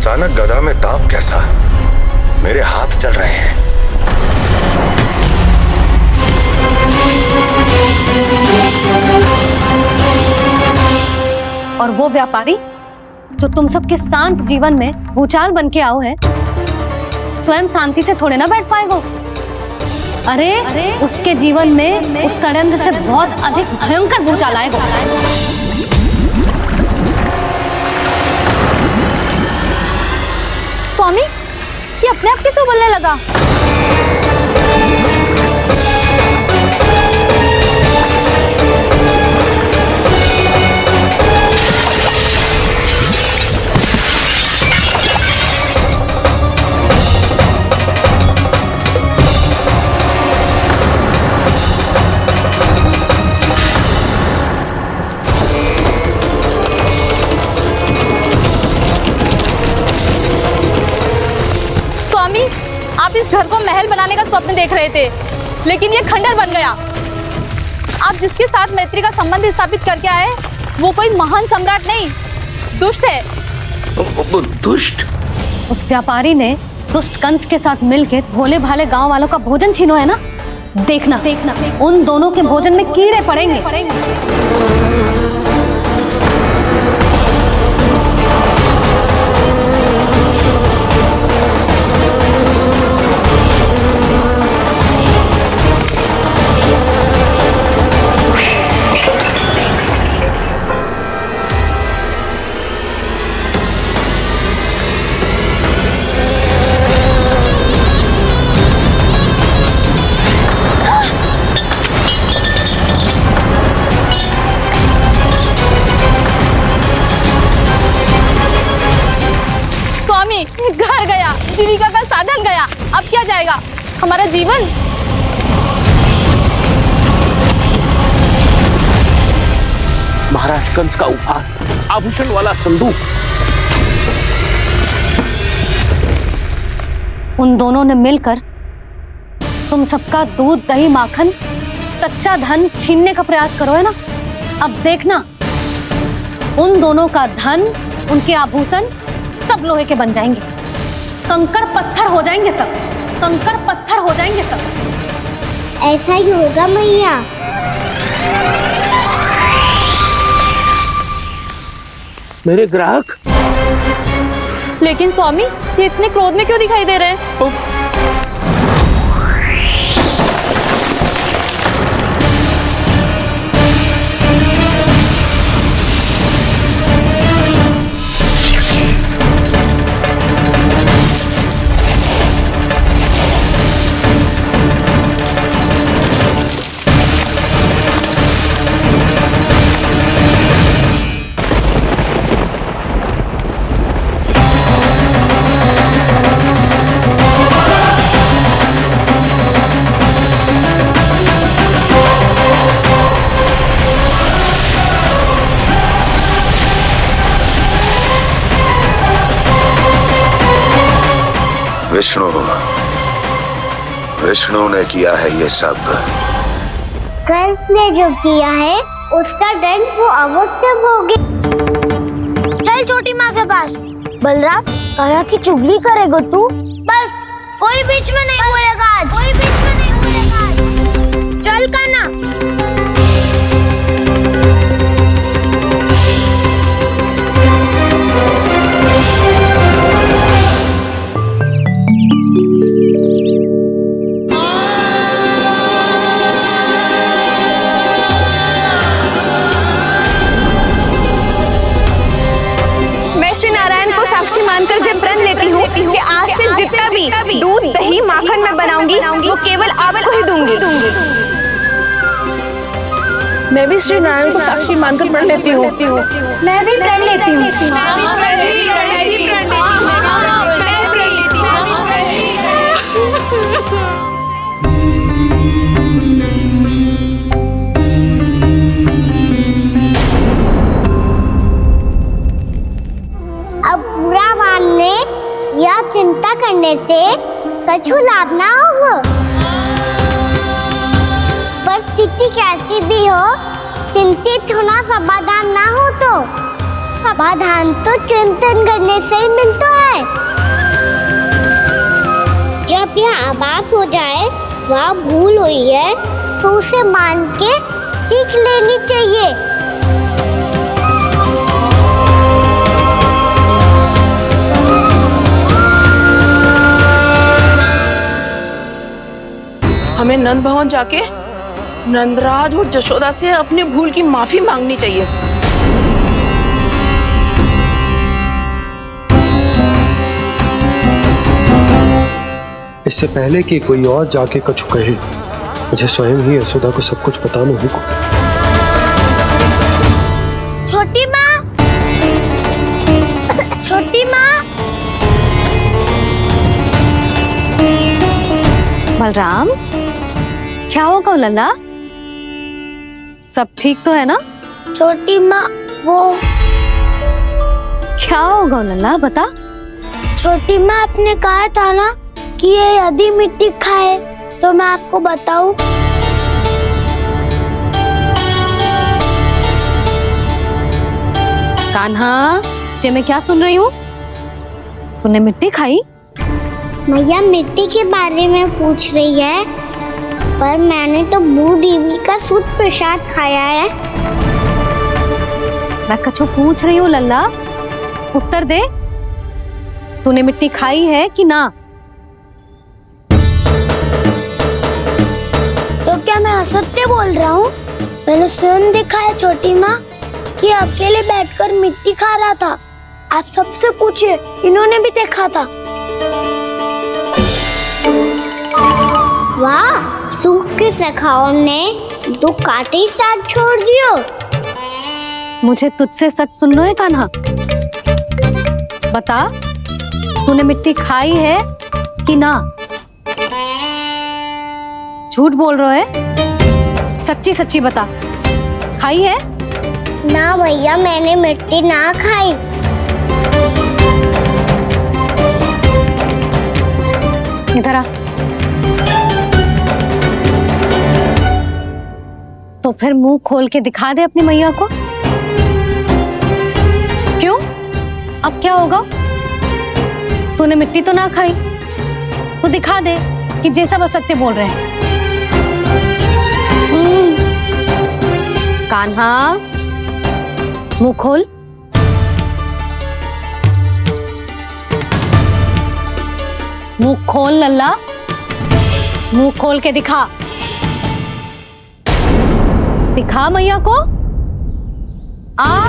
अचानक गदा में ताप कैसा? मेरे हाथ चल रहे हैं। और वो व्यापारी जो तुम सबके शांत जीवन में भूचाल बन के आओ है, स्वयं शांति से थोड़े ना बैठ पाएगा। अरे उसके जीवन में उस षड्यंत्र से बहुत अधिक भयंकर भूचाल आएगा। स्वामी, ये अपने आप कैसे उबलने लगा? आप इस घर को महल बनाने का स्वप्न देख रहे थे, लेकिन ये खंडर बन गया। आप जिसके साथ मैत्री का संबंध स्थापित करके आए, वो कोई महान सम्राट नहीं, दुष्ट है। वो दुष्ट? उस व्यापारी ने दुष्ट कंस के साथ मिलकर भोले भाले गांव वालों का भोजन छीनो है ना। देखना उन दोनों के भोजन में कीड़े पड़ेंगे। घर गया, जीविका का साधन गया, अब क्या जाएगा हमारा जीवन? महाराज कंस का उपहार, आभूषण वाला संदूक। उन दोनों ने मिलकर तुम सबका दूध दही माखन सच्चा धन छीनने का प्रयास करो है ना। अब देखना उन दोनों का धन, उनके आभूषण सब लोहे के बन जाएंगे, कंकड़ पत्थर हो जाएंगे सब, कंकड़ पत्थर हो जाएंगे सब। ऐसा ही होगा मैया। मेरे ग्राहक। लेकिन स्वामी, ये इतने क्रोध में क्यों दिखाई दे रहे हैं? विष्णु ने किया है ये सब। कंस ने जो किया है उसका दंड वो अवश्य भोगे। चल छोटी माँ के पास। बलराम, कहा की चुगली करेगा तू? बस कोई बीच में नहीं बोलेगा आज। कोई बीच में नहीं बोलेगा आज। चल कान्हा। मानकर जब प्रण लेती हूँ कि आज से जितना भी दूध दही माखन मैं बनाऊंगी वो केवल आपको ही दूंगी। मैं भी श्री नारायण को साक्षी मानकर प्रण लेती हूँ। मैं भी प्रण लेती हूँ। अब बुरा मानने या चिंता करने से कछु लाभ ना होगा। परिस्थिति कैसी भी हो, चिंतित होना समाधान ना हो तो समाधान तो चिंतन करने से ही मिलता है। जब यह आभास हो जाए वह भूल हुई है तो उसे मान के सीख लेनी चाहिए। हमें नंद भवन जाके नंदराज और जशोदा से अपनी भूल की माफी मांगनी चाहिए। इससे पहले कि कोई और जाके कछु कहे, मुझे स्वयं ही यशोदा को सब कुछ बताना होगा। छोटी माँ, छोटी माँ। बलराम, क्या होगा लल्ला? सब ठीक तो है ना? छोटी माँ, वो क्या होगा लल्ला, बता। छोटी माँ, आपने कहा था ना कि ये यदि मिट्टी खाए तो मैं आपको बताऊं। कान्हा, जे मैं क्या सुन रही हूँ? तूने मिट्टी खाई? मैया मिट्टी के बारे में पूछ रही है, पर मैंने तो भू देवी का शुद्ध प्रसाद खाया है। मैं कछु पूछ रही हूँ लल्ला, उत्तर दे। तूने मिट्टी खाई है कि ना? तो क्या मैं असत्य बोल रहा हूँ? मैंने स्वयं देखा है छोटी माँ कि अकेले बैठकर मिट्टी खा रहा था। आप सबसे पूछिए, इन्होंने भी देखा था। वाह, सूख के सखाओ ने 2 कांटे ही साथ छोड़ दियो। मुझे तुझसे सच सुनना है कान्हा। बता, तूने मिट्टी खाई है कि ना? झूठ बोल रहा है, सच्ची सच्ची बता, खाई है? ना भैया, मैंने मिट्टी ना खाई। इधर आ। तो फिर मुंह खोल के दिखा दे अपनी मैया को। क्यों? अब क्या होगा? तूने मिट्टी तो ना खाई, तो दिखा दे कि जे सब असत्य बोल रहे हैं। कान्हा, मुंह खोल। मुंह खोल लल्ला, मुंह खोल के दिखा। दिखा मैया को। आ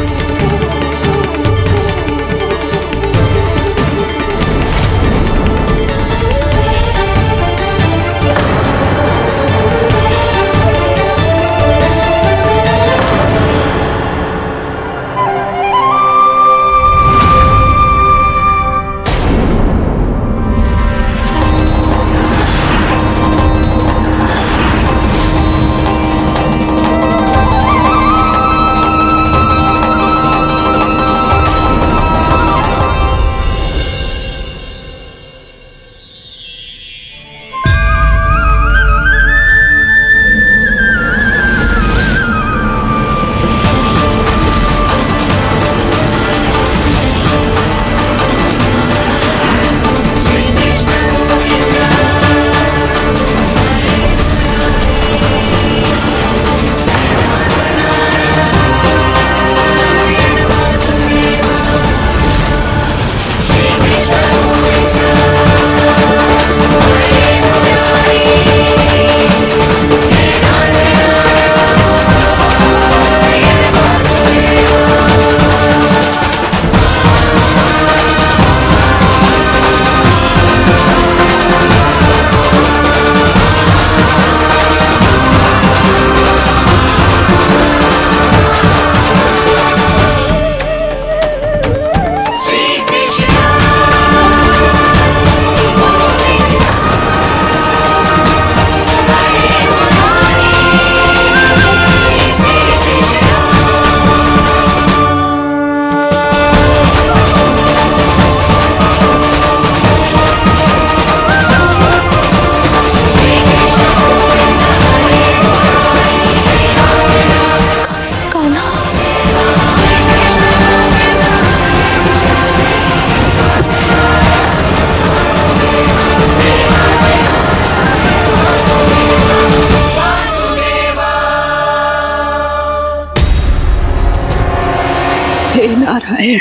हे नारायण,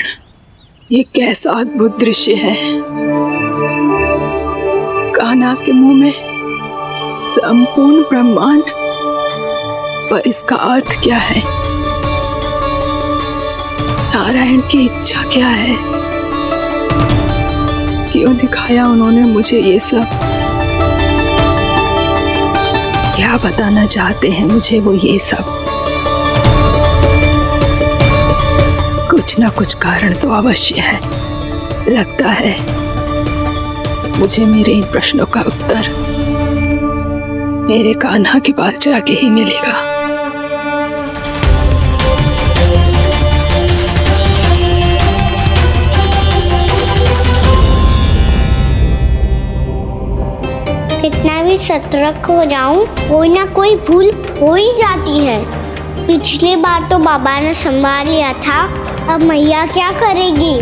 ये कैसा अद्भुत दृश्य है। कान्हा के मुंह में संपूर्ण ब्रह्मांड, पर इसका अर्थ क्या है? नारायण की इच्छा क्या है? क्यों दिखाया उन्होंने मुझे ये सब? क्या बताना चाहते हैं मुझे वो ये सब? कुछ ना कुछ कारण तो अवश्य है। लगता है मुझे मेरे इन प्रश्नों का उत्तर मेरे कान्हा के पास जाके ही मिलेगा। कितना भी सतर्क हो जाऊं, कोई ना कोई भूल हो ही जाती है। पिछली बार तो बाबा ने संभाल लिया था, अब मैया क्या करेगी?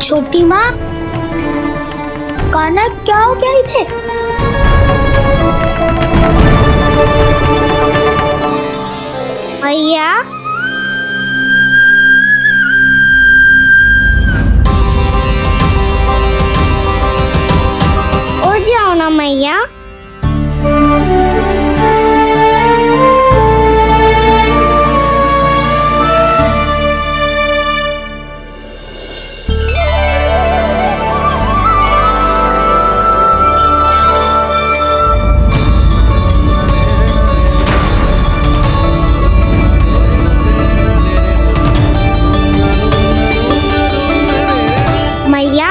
छोटी माँ, कान्हा क्या हो गया इधर? मैया, उठ जाओ ना मैया। मैया,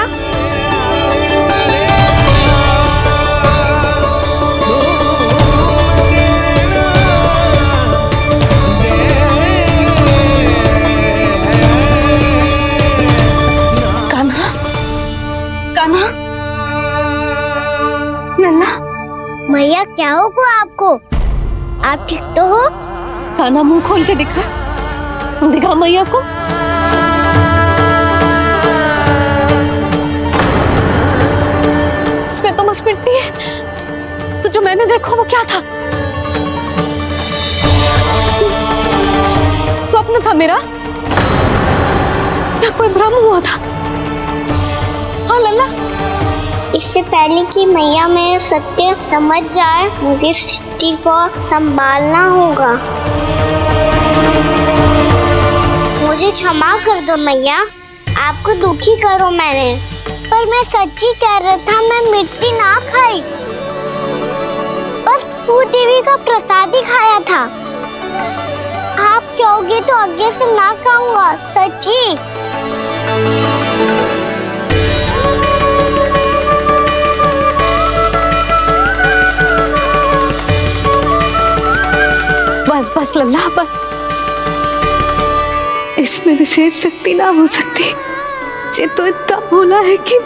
कान्हा, कान्हा, लल्ला, मैया क्या होगा आपको? आप ठीक तो हो? कान्हा मुंह खोल के दिखा, दिखा मैया को। इसमें तो बस मिट्टी है, तो जो मैंने देखा वो क्या था? स्वप्न था मेरा या कोई भ्रम हुआ था? हाँ लल्ला, इससे पहले कि मैया मेरे सत्य समझ जाए, मुझे स्थिति को संभालना होगा। मुझे क्षमा कर दो मैया, आपको दुखी करो मैंने, पर मैं सच्ची कह रहा था, मैं मिट्टी ना खाई, बस भूदेवी का प्रसाद ही खाया था। आप कहोगे तो आगे से ना खाऊंगा, सच्ची। बस बस लल्ला, बस। इसमें विशेष शक्ति ना हो सकती। ये तो इतना भोला है कि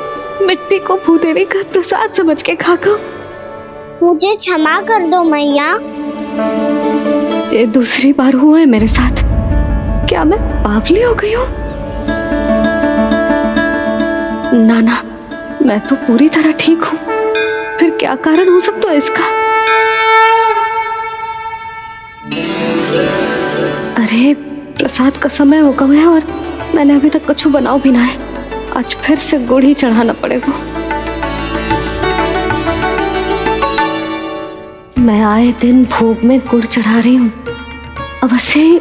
मिट्टी को भूदेवी का प्रसाद समझ के खा गया। मुझे क्षमा कर दो मैया। ये दूसरी बार हुआ है मेरे साथ। क्या मैं बावली हो गई हूँ? ना ना, मैं तो पूरी तरह ठीक हूँ। फिर क्या कारण हो सकता है इसका? अरे प्रसाद का समय हो गया है और मैंने अभी तक कुछ बनाओ भी ना है। आज फिर से गुड़ ही चढ़ाना पड़ेगा। मैं आए दिन भोग में गुड़ चढ़ा रही हूँ, अवश्य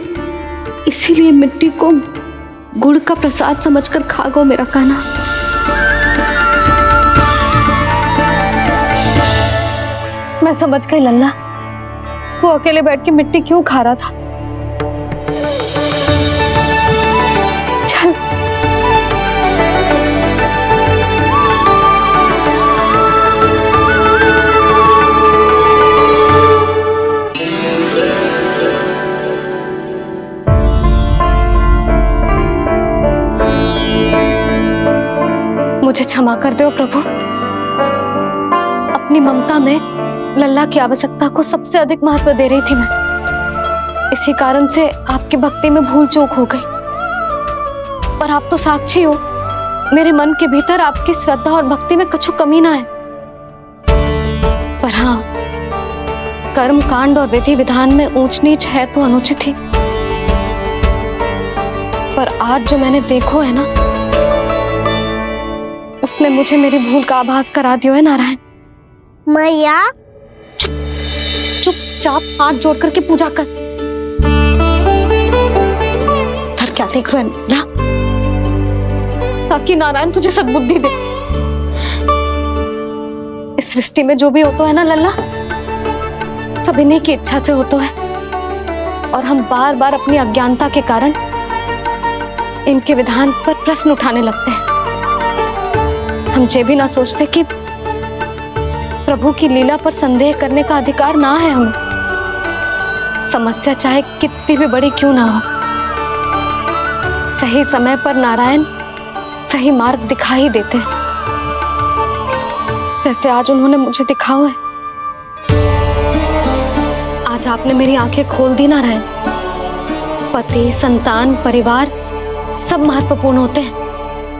इसीलिए मिट्टी को गुड़ का प्रसाद समझकर खा गो मेरा कान्हा। मैं समझ गई लल्ला, वो अकेले बैठ के मिट्टी क्यों खा रहा था। चल मुझे क्षमा कर दो प्रभु। अपनी ममता में लल्ला की आवश्यकता को सबसे अधिक महत्व दे रही थी मैं। इसी कारण से आपकी भक्ति में भूल चूक हो गई। पर आप तो साक्षी हो, मेरे मन के भीतर आपकी श्रद्धा और भक्ति में कुछ कमी ना है। पर हाँ, कर्म कांड और विधि विधान में ऊंच नीच है तो अनुचित ही। पर आज जो मैंने देखो है ना, उसने मुझे मेरी भूल का आभास करा दियो है नारायण। मैया चुपचाप हाथ जोड़ करके पूजा कर। सर क्या देख रहे हैं ना, ताकि नारायण तुझे सद्बुद्धि दे। इस सृष्टि में जो भी होता है ना लल्ला, सब इन्हीं की इच्छा से होता है, और हम बार बार अपनी अज्ञानता के कारण इनके विधान पर प्रश्न उठाने लगते हैं। हम ये भी ना सोचते कि प्रभु की लीला पर संदेह करने का अधिकार ना है हमें। समस्या चाहे कितनी भी बड़ी क्यों ना हो, सही समय पर नारायण सही मार्ग दिखा ही देते हैं, जैसे आज उन्होंने मुझे दिखाओ है। आज आपने मेरी आंखें खोल दी नारायण। पति, संतान, परिवार सब महत्वपूर्ण होते हैं,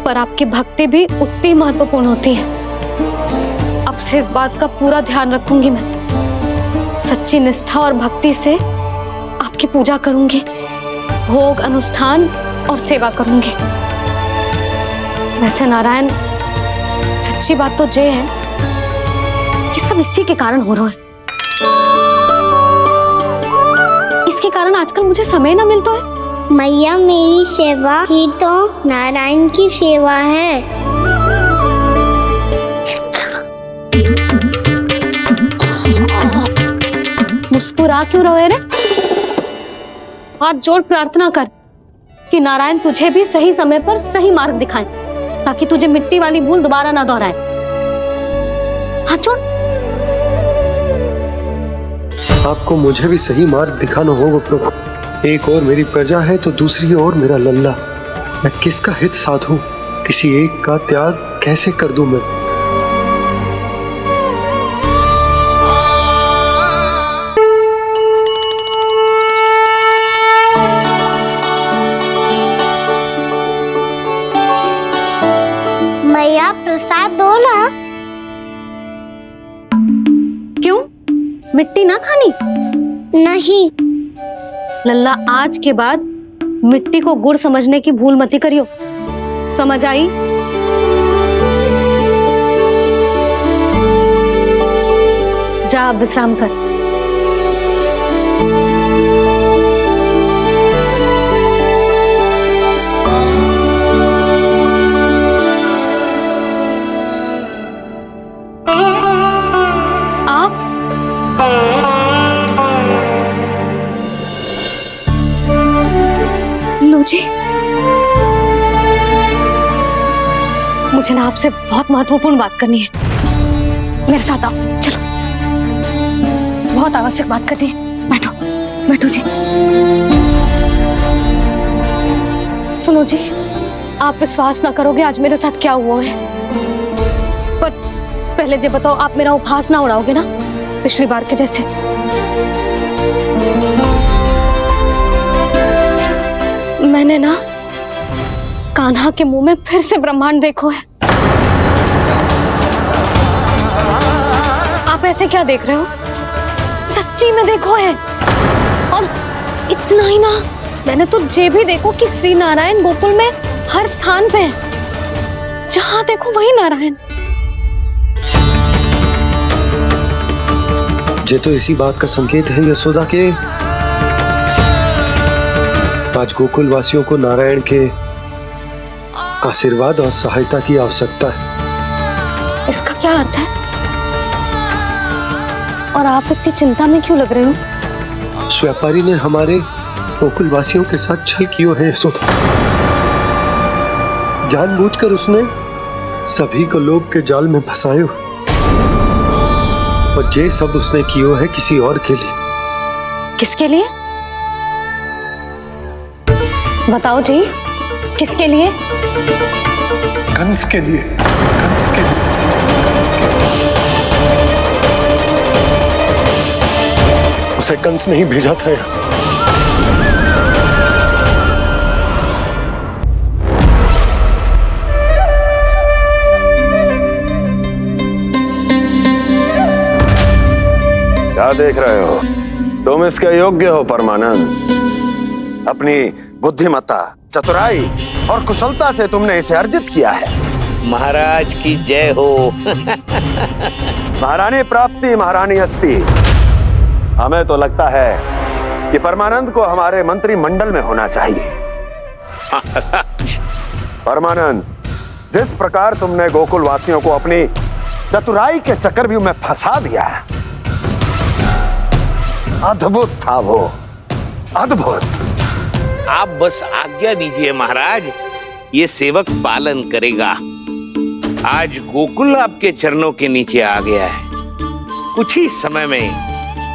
पर आपकी भक्ति भी उतनी महत्वपूर्ण होती है। अब से इस बात का पूरा ध्यान रखूंगी मैं। सच्ची निष्ठा और भक्ति से आपकी पूजा करूंगी, भोग, अनुष्ठान और सेवा करूंगी। वैसे नारायण, सच्ची बात तो ये है कि सब इसी के कारण हो रहा है। इसके कारण आजकल मुझे समय ना मिलता है। मैया, मेरी सेवा ही तो नारायण की सेवा है। मुस्कुरा क्यों रहे रे? हाथ जोड़ प्रार्थना कर कि नारायण तुझे भी सही समय पर सही मार्ग दिखाएं, ताकि तुझे मिट्टी वाली भूल दोबारा ना दोहराए। हाथ जोड़। आपको मुझे भी सही मार्ग दिखाना होगा प्रभु। एक और मेरी प्रजा है तो दूसरी ओर मेरा लल्ला। मैं किसका हित साधूं, किसी एक का त्याग कैसे कर दूं मैं? मैया, प्रसाद दो ना। क्यों? मिट्टी ना खानी? नहीं। लल्ला, आज के बाद मिट्टी को गुड़ समझने की भूल मत करियो। समझ आई? जा विश्राम कर। आप लो जी, मुझे ना आपसे बहुत महत्वपूर्ण बात करनी है। मेरे साथ आओ, चलो। बहुत आवश्यक बात करनी है। बैठो बैठो जी। सुनो जी, आप विश्वास ना करोगे आज मेरे साथ क्या हुआ है। पर पहले ये बताओ, आप मेरा उपहास ना उड़ाओगे ना, पिछली बार के जैसे? मैंने ना कान्हा के मुंह में फिर से ब्रह्मांड देखो है। आप ऐसे क्या देख रहे हो? सच्ची में देखो है। और इतना ही ना, मैंने तो ये भी देखो कि श्री नारायण गोकुल में हर स्थान पे है। जहां देखो वही नारायण। ये तो इसी बात का संकेत है यशोदा के आज गोकुल वासियों को नारायण के आशीर्वाद और सहायता की आवश्यकता है। इसका क्या अर्थ है? और आप इतनी चिंता में क्यों लग रहे हो? उस व्यापारी ने हमारे गोकुल वासियों के साथ छल किया है यशोदा। जानबूझकर उसने सभी को लोभ के जाल में फंसायो, और ये सब उसने किया है किसी और के लिए। किसके लिए? बताओ जी, किसके लिए? कंस के लिए। कंस के लिए। उसे कंस नहीं भेजा था यहाँ। क्या देख रहे हो? तुम इसके योग्य हो परमानंद। अपनी बुद्धिमत्ता चतुराई और कुशलता से तुमने इसे अर्जित किया है। महाराज की जय हो। महारानी प्राप्ति महारानी हस्ती। हमें तो लगता है कि परमानंद को हमारे मंत्रिमंडल में होना चाहिए। परमानंद, जिस प्रकार तुमने गोकुल वासियों को अपनी चतुराई के चक्रव्यूह में फंसा दिया, अद्भुत था वो, अद्भुत। आप बस आज्ञा दीजिए महाराज, ये सेवक पालन करेगा। आज गोकुल आपके चरणों के नीचे आ गया है। कुछ ही समय में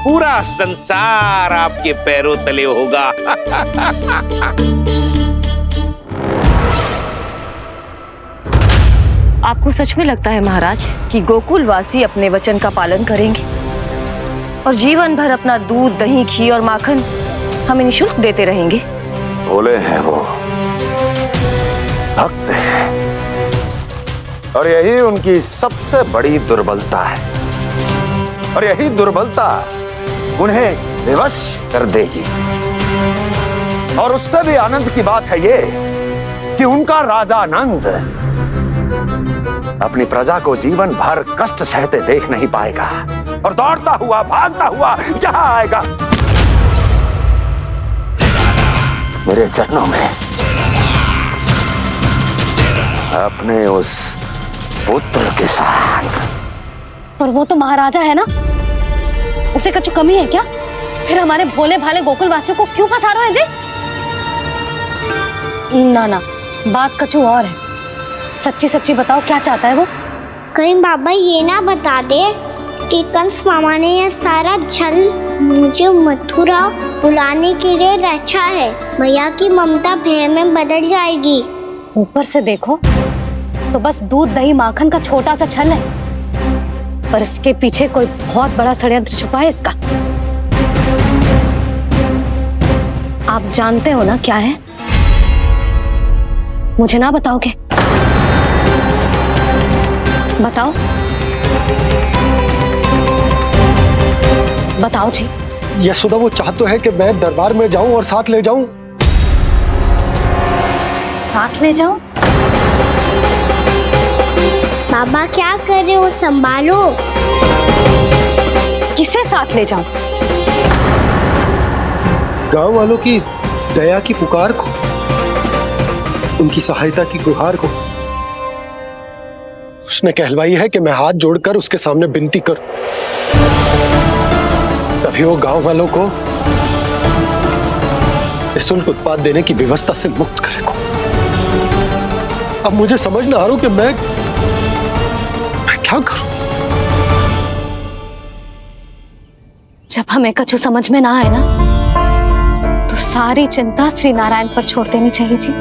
पूरा संसार आपके पैरों तले होगा। आपको सच में लगता है महाराज कि गोकुल वासी अपने वचन का पालन करेंगे और जीवन भर अपना दूध, दही, घी और माखन हमें निःशुल्क देते रहेंगे? भोले हैं वो, भक्त हैं, और यही उनकी सबसे बड़ी दुर्बलता है। और यही दुर्बलता उन्हें विवश कर देगी। और उससे भी आनंद की बात है ये कि उनका राजा आनंद अपनी प्रजा को जीवन भर कष्ट सहते देख नहीं पाएगा और दौड़ता हुआ, भागता हुआ यहां आएगा मेरे चरणों में अपने उस पुत्र के साथ। पर वो तो महाराजा है ना, उसे कुछ कमी है क्या? फिर हमारे भोले भाले गोकुल वासियों को क्यों फंसा रहे हैं जी? ना ना, बात कुछ और है। सच्ची सच्ची बताओ, क्या चाहता है वो? कहीं बाबा ये ना बता दे कि कंस मामा ने यह सारा छल मुझे मथुरा बुलाने के लिए रचा है। मैया की ममता भय में बदल जाएगी। ऊपर से देखो तो बस दूध, दही, माखन का छोटा सा छल है, पर इसके पीछे कोई बहुत बड़ा षड्यंत्र छुपा है इसका। आप जानते हो ना क्या है? मुझे ना बताओगे? बताओ बताओ जी। यशोदा, वो चाह तो है कि मैं दरबार में जाऊं और साथ ले जाऊं। साथ ले जाओ? बाबा क्या कर रहे हो, संभालो। किसे साथ ले जाऊं? गांव वालों की दया की पुकार को, उनकी सहायता की गुहार को। उसने कहलवाई है कि मैं हाथ जोड़कर उसके सामने विनती करूं, तभी वो गांव वालों को निःशुल्क उत्पाद देने की व्यवस्था से मुक्त करेगा। अब मुझे समझ ना आ रहा कि मैं क्या करूं। जब हमें कछु समझ में ना आए ना, तो सारी चिंता श्री नारायण पर छोड़ देनी चाहिए जी।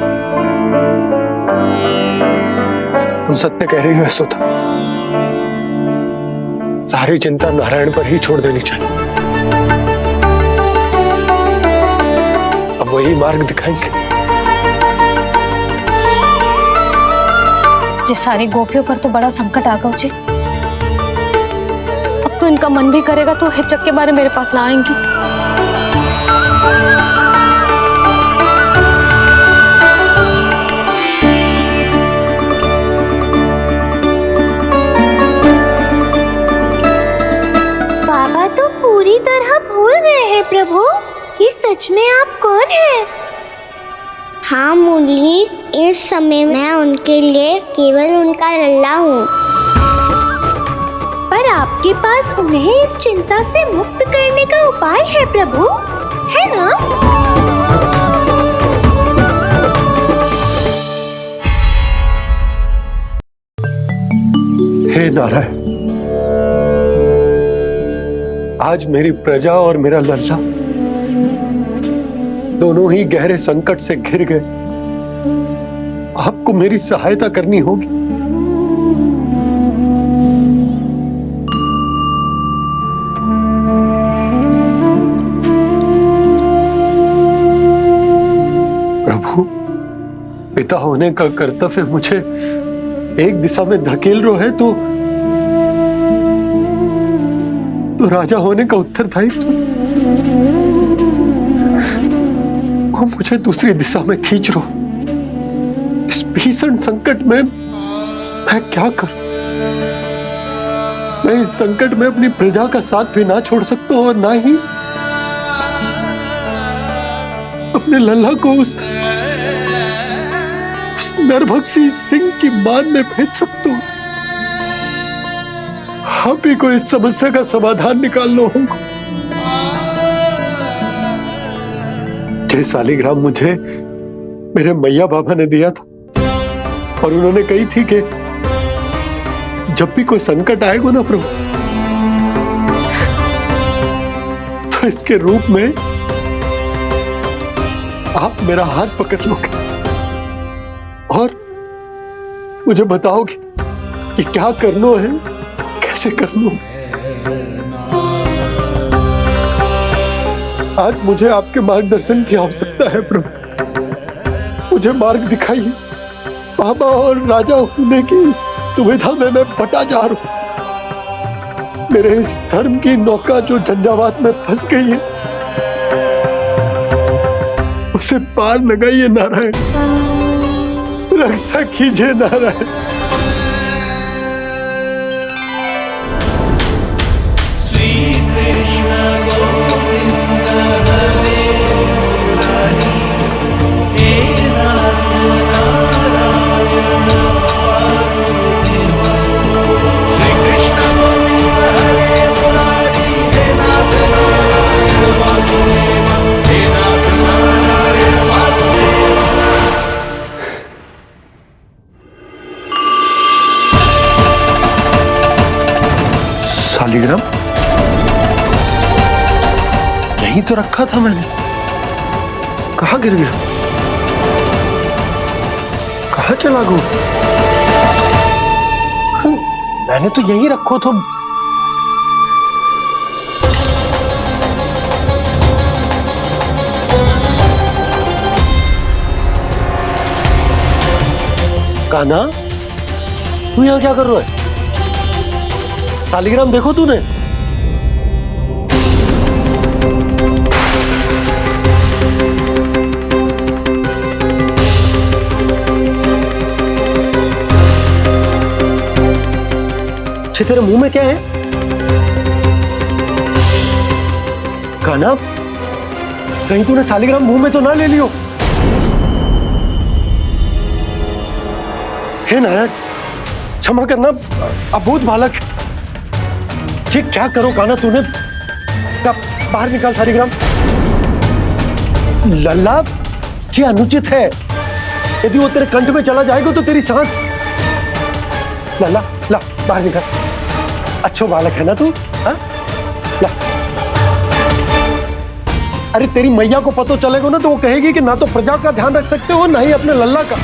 तुम सत्य कह रही हो यशोदा, सारी चिंता नारायण पर ही छोड़ देनी चाहिए। अब वही मार्ग दिखाएंगे। जी सारी गोपियों पर तो बड़ा संकट आ गया जी। अब तो इनका मन भी करेगा तो हिचक के बारे मेरे पास ना आएंगी। बाबा तो पूरी तरह भूल गए हैं प्रभु, ये सच में आप कौन हैं? हाँ मुरली, इस समय मैं उनके लिए केवल उनका लल्ला हूँ। पर आपके पास उन्हें इस चिंता से मुक्त करने का उपाय है प्रभु, है ना? हे नारायण, आज मेरी प्रजा और मेरा लल्ला दोनों ही गहरे संकट से घिर गए। आपको मेरी सहायता करनी होगी। प्रभु, पिता होने का कर्तव्य मुझे एक दिशा में धकेल रो है तो राजा होने का उत्तरदायित्व वो मुझे दूसरी दिशा में खींच रो। भीषण संकट में मैं क्या करूं? मैं इस संकट में अपनी प्रजा का साथ भी ना छोड़ सकता हूं और ना ही अपने लल्ला को उस नरभक्षी सिंह की मान में भेज सकता हूं। आप ही को इस समस्या का समाधान निकालना होगा। जय सालिग्राम मुझे मेरे मैया बाबा ने दिया था और उन्होंने कही थी कि जब भी कोई संकट आएगा ना प्रभु, तो इसके रूप में आप मेरा हाथ पकड़ लोगे और मुझे बताओगे कि क्या करना है, कैसे करना है। आज मुझे आपके मार्गदर्शन की आवश्यकता है प्रभु। मुझे मार्ग दिखाइए। बाबा और राजा होने की इस दुविधा में मैं फटा जा रहा हूं। मेरे इस धर्म की नौका जो झंझावात में फंस गई है, उसे पार लगाइए नारायण, रक्षा कीजिए नारायण। सालिग्राम यहीं तो रखा था मैंने, कहाँ गिर गया, कहाँ चला गया? मैंने तो यहीं रखो तो। कान्हा, तू यहाँ क्या कर रहा है? सालिग्राम देखो तूने? तेरे मुंह में क्या है? कान्हा, कहीं तूने सालिग्राम मुंह में तो ना ले लियो? हे नारायण, क्षमा करना, अबोध बालक। ये क्या करो कान्हा तूने? कब बाहर निकाल सालिग्राम। लल्ला, ये अनुचित है। यदि वो तेरे कंठ में चला जाएगा तो तेरी सांस। लल्ला, ला बाहर निकाल। अच्छो बालक है ना तू? हाँ? ला। अरे तेरी मैया को पता चलेगा ना तो वो कहेगी कि ना तो प्रजा का ध्यान रख सकते हो ना ही अपने लल्ला का।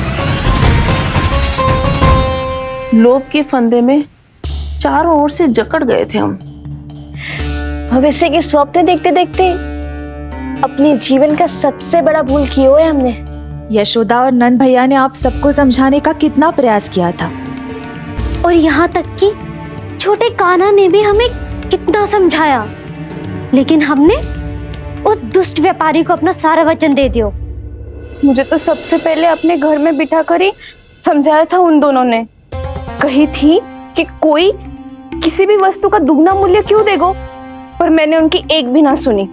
लोभ के फंदे में चारों ओर से जकड़ गए थे हम। भविष्य के स्वप्न देखते देखते अपने जीवन का सबसे बड़ा भूल किया है हमने। यशोदा और नंद भैया ने आप सबको समझाने का कितना प्रयास किया था, और यहाँ तक कि छोटे कान्हा ने भी हमें कितना समझाया, लेकिन हमने उस दुष्ट व्यापारी को अपना सारा वचन दे दिया। मुझे तो सबसे पहले अपने घर में बिठा कर ही समझाया था उन दोनों ने। कही थी कि कोई किसी भी वस्तु का दुगना मूल्य क्यों देगा, पर मैंने उनकी एक भी ना सुनी।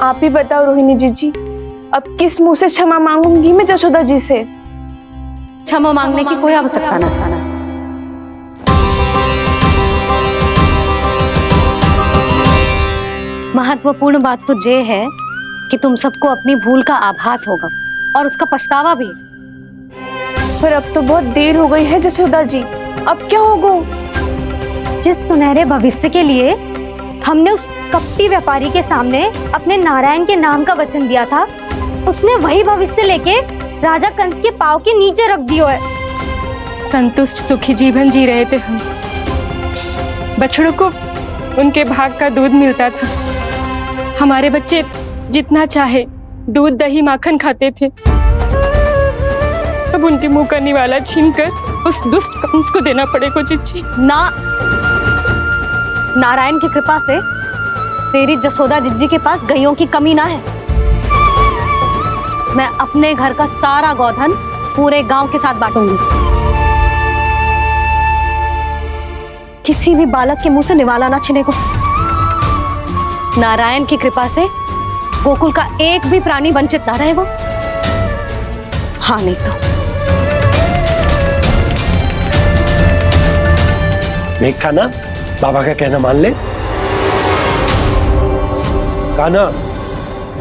आप ही बताओ रोहिणी जी, अब किस मुंह से क्षमा मांगूंगी मैं जशोदा जी से? क्षमा मांगने की कोई आवश्यकता न था। महत्वपूर्ण बात तो ये है कि तुम सबको अपनी भूल का आभास होगा और उसका पछतावा भी। पर अब तो बहुत देर हो गई है जशोदा जी, अब क्या होगा? जिस सुनहरे भविष्य के लिए हमने उस कपटी व्यापारी के सामने अपने नारायण के नाम का वचन दिया था, उसने वही भविष्य लेके राजा कंस के पांव के नीचे रख दिया है। संतुष्ट सुखी जीवन जी रहे थे हम। बछड़ों को उनके भाग का दूध मिलता था। हमारे बच्चे जितना चाहे दूध दही माखन खाते थे। अब उनके मुंह का निवाला छीनकर उस दुष्ट कंस को देना पड़ेगा चिच्ची। ना, नारायण की कृपा से तेरी जसोदा जिज्जी के पास गैयों की कमी ना है। मैं अपने घर का सारा गोधन पूरे गांव के साथ बांटूंगी। किसी भी बालक के मुंह से निवाला ना छिने को। नारायण की कृपा से गोकुल का एक भी प्राणी वंचित ना रहे वो। हाँ नहीं तो मेघ कान्हा, बाबा का कहना मान ले। कान्हा,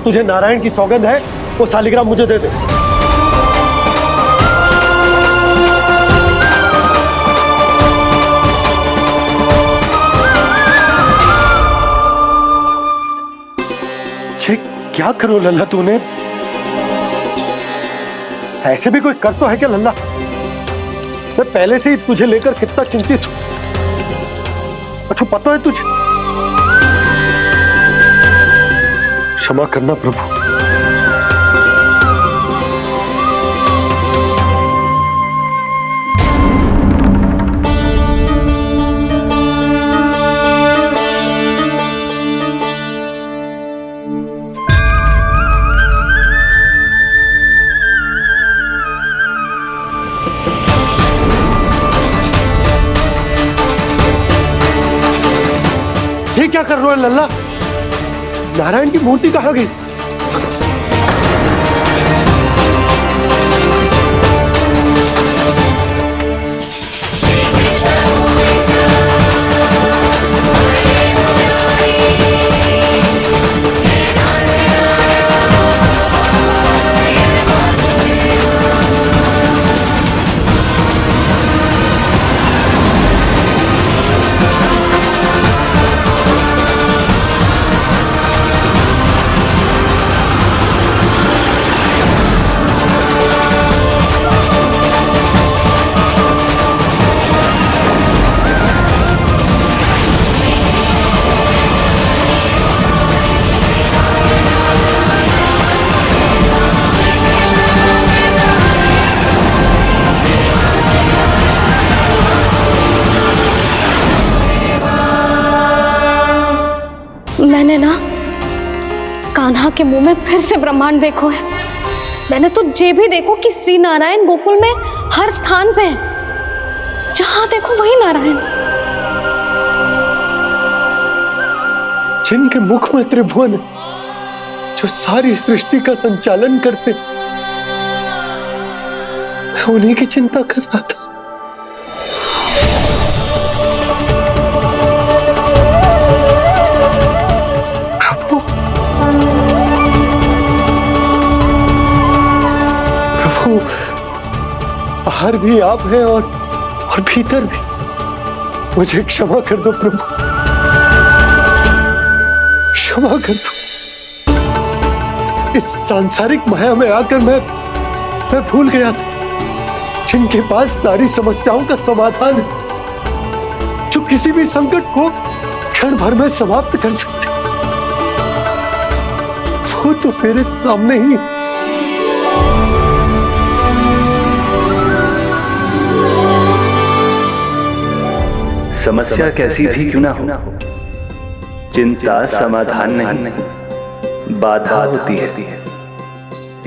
तुझे नारायण की सौगंध है, वो शालिग्राम मुझे दे दे। क्या करो लल्ला तूने? ऐसे भी कोई कर तो है क्या लल्ला? मैं पहले से ही तुझे लेकर कितना चिंतित हूं। अच्छा पता है तुझे? क्षमा करना प्रभु। ये क्या कर रहे हो लल्ला? नारायण की मूर्ति कहाँ गई? मैंने ना कान्हा के मुंह में फिर से ब्रह्मांड देखो है। मैंने तो ये भी देखो कि श्री नारायण गोकुल में हर स्थान पे है। जहां देखो वही नारायण। जिनके मुख में त्रिभुवन है, जो सारी सृष्टि का संचालन करते, मैं उन्हीं की चिंता कर रहा था। बाहर भी आप हैं और भीतर भी। मुझे क्षमा कर दो प्रभु, क्षमा कर दो। इस सांसारिक माया में आकर मैं भूल गया था जिनके पास सारी समस्याओं का समाधान है, जो किसी भी संकट को क्षण भर में समाप्त कर सकते, वो तो मेरे सामने ही। समस्या कैसी भी क्यों ना हो, चिंता समाधान नहीं, बाधा होती है।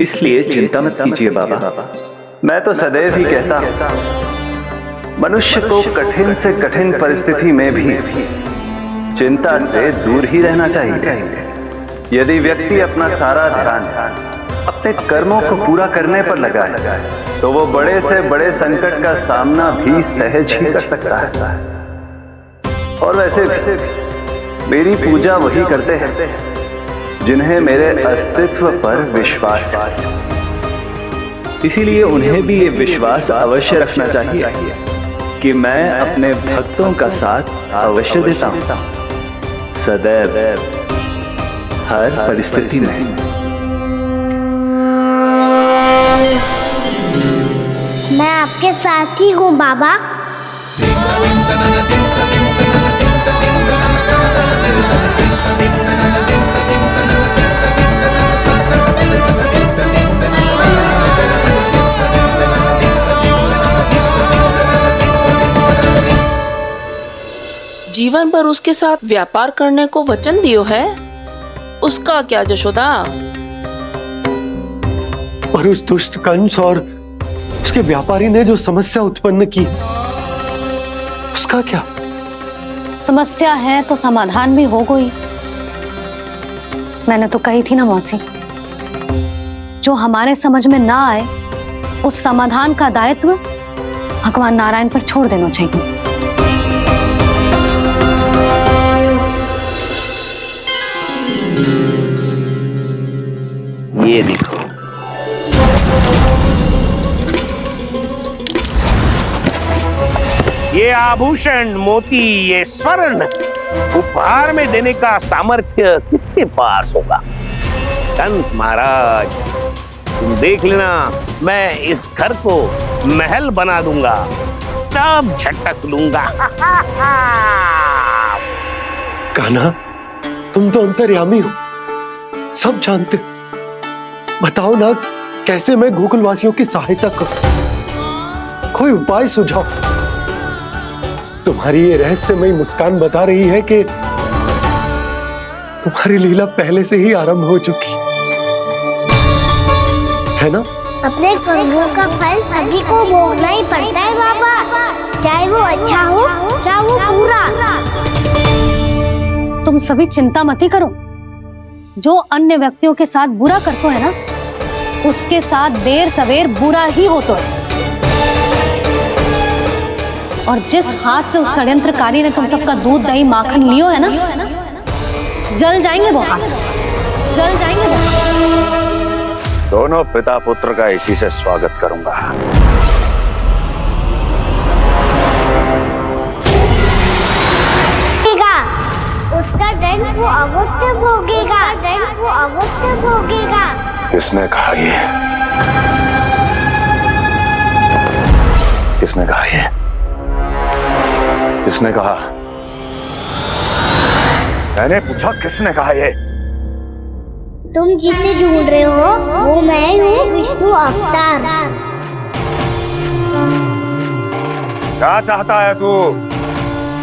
इसलिए चिंता मत कीजिए बाबा। मैं तो सदैव ही कहता हूं, मनुष्य को कठिन से कठिन परिस्थिति में भी चिंता से दूर ही रहना चाहिए। यदि व्यक्ति अपना सारा ध्यान अपने कर्मों को पूरा करने पर लगाए, तो वो बड़े से बड़े संकट का सामना भी सहज ही कर सकता है। और वैसे भी मेरी पूजा वही करते हैं जिन्हें मेरे अस्तित्व पर विश्वास है। इसीलिए उन्हें भी ये विश्वास अवश्य रखना चाहिए कि मैं अपने भक्तों का साथ अवश्य देता हूं, सदैव हर परिस्थिति में। मैं आपके साथ ही हूँ बाबा। जीवन भर उसके साथ व्यापार करने को वचन दियो है, उसका क्या यशोदा? और उस दुष्ट कंस और उसके व्यापारी ने जो समस्या उत्पन्न की उसका क्या? समस्या है तो समाधान भी होगा ही। मैंने तो कही थी ना मौसी, जो हमारे समझ में ना आए उस समाधान का दायित्व भगवान नारायण पर छोड़ देना चाहिए। ये देखो, ये आभूषण, मोती, ये स्वर्ण उपहार में देने का सामर्थ्य किसके पास होगा? कंस महाराज, तुम देख लेना, मैं इस घर को महल बना दूंगा, सब झटक लूंगा। कान्हा, तुम तो अंतर्यामी हो, सब जानते हो। बताओ ना, कैसे मैं गोकुलवासियों की सहायता करूं? कोई उपाय सुझाओ। तुम्हारी ये रहस्यमयी मुस्कान बता रही है कि तुम्हारी लीला पहले से ही आरंभ हो चुकी है ना? अपने कर्मों का फल सभी को भोगना ही पड़ता है बाबा, चाहे वो अच्छा हो चाहे वो बुरा। तुम सभी चिंता मत ही करो। जो अन्य व्यक्तियों के साथ बुरा करते है ना, उसके साथ देर सवेर बुरा ही होता है। और जिस हाथ से उस षड्यंत्रकारी ने तुम सबका दूध दही माखन लियो है ना, जल जाएंगे वो हाथ, जल जाएंगे वो हाथ। दोनों पिता पुत्र का इसी से स्वागत करूंगा। उसका दंड वो अवश्य भोगेगा, दंड वो अवश्य भोगेगा। किसने कहा ये? किसने कहा ये? किसने कहा? मैंने पूछा किसने कहा ये? तुम जिसे ढूंढ रहे हो वो मैं हूँ, विष्णु अवतार। क्या चाहता है तू?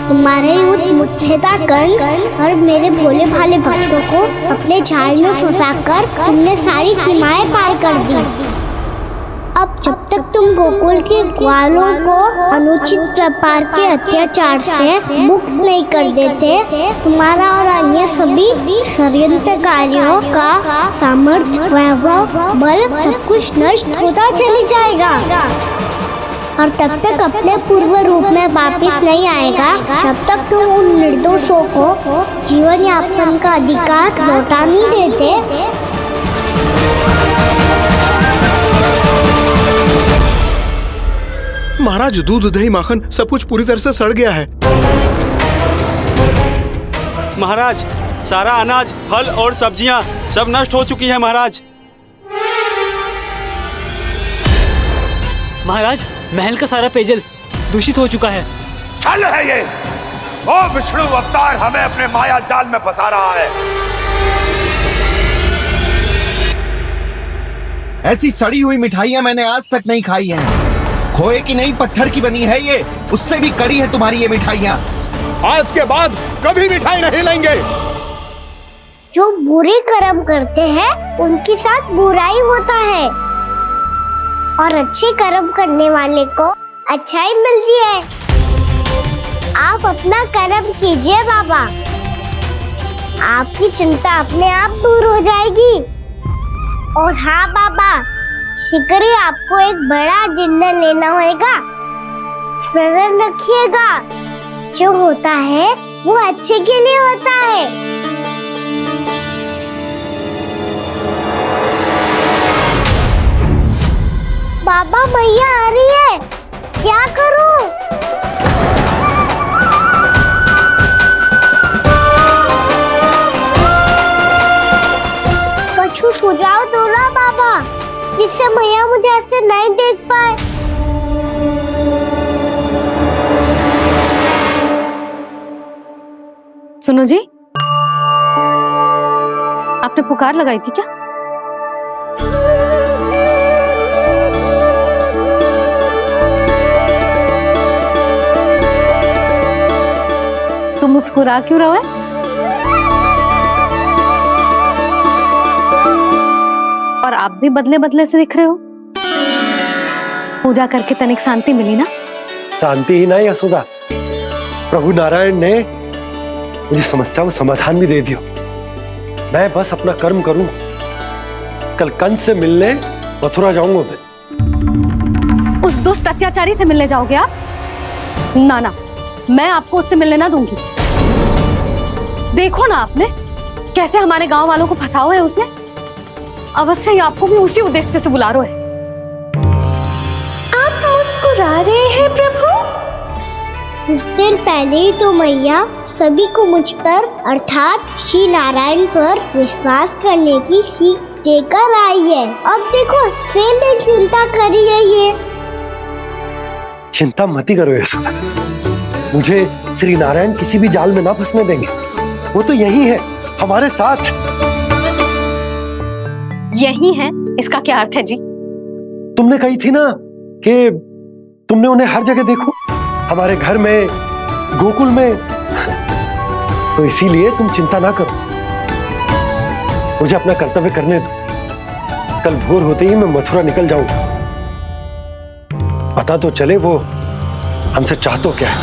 तुम्हारे युद्ध मुझसे था कंस, और मेरे भोले भाले भक्तों को अपने जाल में फंसाकर तुमने सारी सीमाएं पार कर दी। अब जब तक तुम गोकुल के ग्वालों को अनुचित प्रकार के अत्याचार से मुक्त नहीं कर देते, तुम्हारा और अन्य सभी षड्यंत्रकारियों का सामर्थ्य, वैभव, बल सब कुछ नष्ट होता चली जाएगा। और तब तक अपने पूर्व रूप में वापिस नहीं आएगा जब तक तुम उन निर्दोषों को जीवन यापन का अधिकार लौटा नहीं देते। महाराज, दूध दही माखन सब कुछ पूरी तरह से सड़ गया है। महाराज, सारा अनाज, फल और सब्जियां सब नष्ट हो चुकी है महाराज। महाराज, महल का सारा पेयजल दूषित हो चुका है। छल है ये। वो विष्णु अवतार हमें अपने माया जाल में फंसा रहा है। ऐसी सड़ी हुई मिठाइयां मैंने आज तक नहीं खाई हैं। खोए की नहीं, पत्थर की बनी है ये, उससे भी कड़ी है तुम्हारी ये मिठाइयां। आज के बाद कभी मिठाई नहीं लेंगे। जो बुरे कर्म करते हैं उनके साथ बुराई होता है, और अच्छे कर्म करने वाले को अच्छाई मिलती है। आप अपना कर्म कीजिए बाबा, आपकी चिंता अपने आप दूर हो जाएगी। और हाँ बाबा, शीघ्र ही आपको एक बड़ा डिनर लेना होगा। स्मरण रखिएगा, जो होता है वो अच्छे के लिए होता है। बाबा, मैया आ रही है, क्या करूं? कछु सुझाव दो ना बाबा, जिससे मैया मुझे ऐसे नहीं देख पाए। सुनो जी, आपने पुकार लगाई थी क्या? तुम मुस्कुरा क्यों रहे हो? और आप भी बदले बदले से दिख रहे हो। पूजा करके तनिक शांति मिली ना? शांति ही नहीं यशोदा, प्रभु नारायण ने मुझे समस्या को समाधान भी दे दिया। मैं बस अपना कर्म करूं। कल कंस से मिलने मथुरा जाऊंगा मैं। उस दुष्ट अत्याचारी से मिलने जाओगे आप? ना ना, मैं आपको उससे मिलने ना दूंगी। देखो ना आपने कैसे हमारे गांव वालों को फंसाओ है उसने। अवश्य ही आपको भी उसी उद्देश्य से बुला रहा है। आप मुस्कुरा रहे हैं प्रभु? कुछ देर पहले ही तो मैया सभी को मुझ पर अर्थात श्री नारायण पर विश्वास करने की सीख देकर आई है। अब देखो स्वयं भी चिंता करी है ये। चिंता मत ही करो यशोदा, मुझे श्री नारायण किसी भी जाल में ना फंसने देंगे। वो तो यही है हमारे साथ। यही है, इसका क्या अर्थ है जी? तुमने कही थी ना कि तुमने उन्हें हर जगह देखो, हमारे घर में, गोकुल में। तो इसीलिए तुम चिंता ना करो, मुझे अपना कर्तव्य करने दो। कल भोर होते ही मैं मथुरा निकल जाऊंगा। पता तो चले वो हमसे चाहतो क्या है।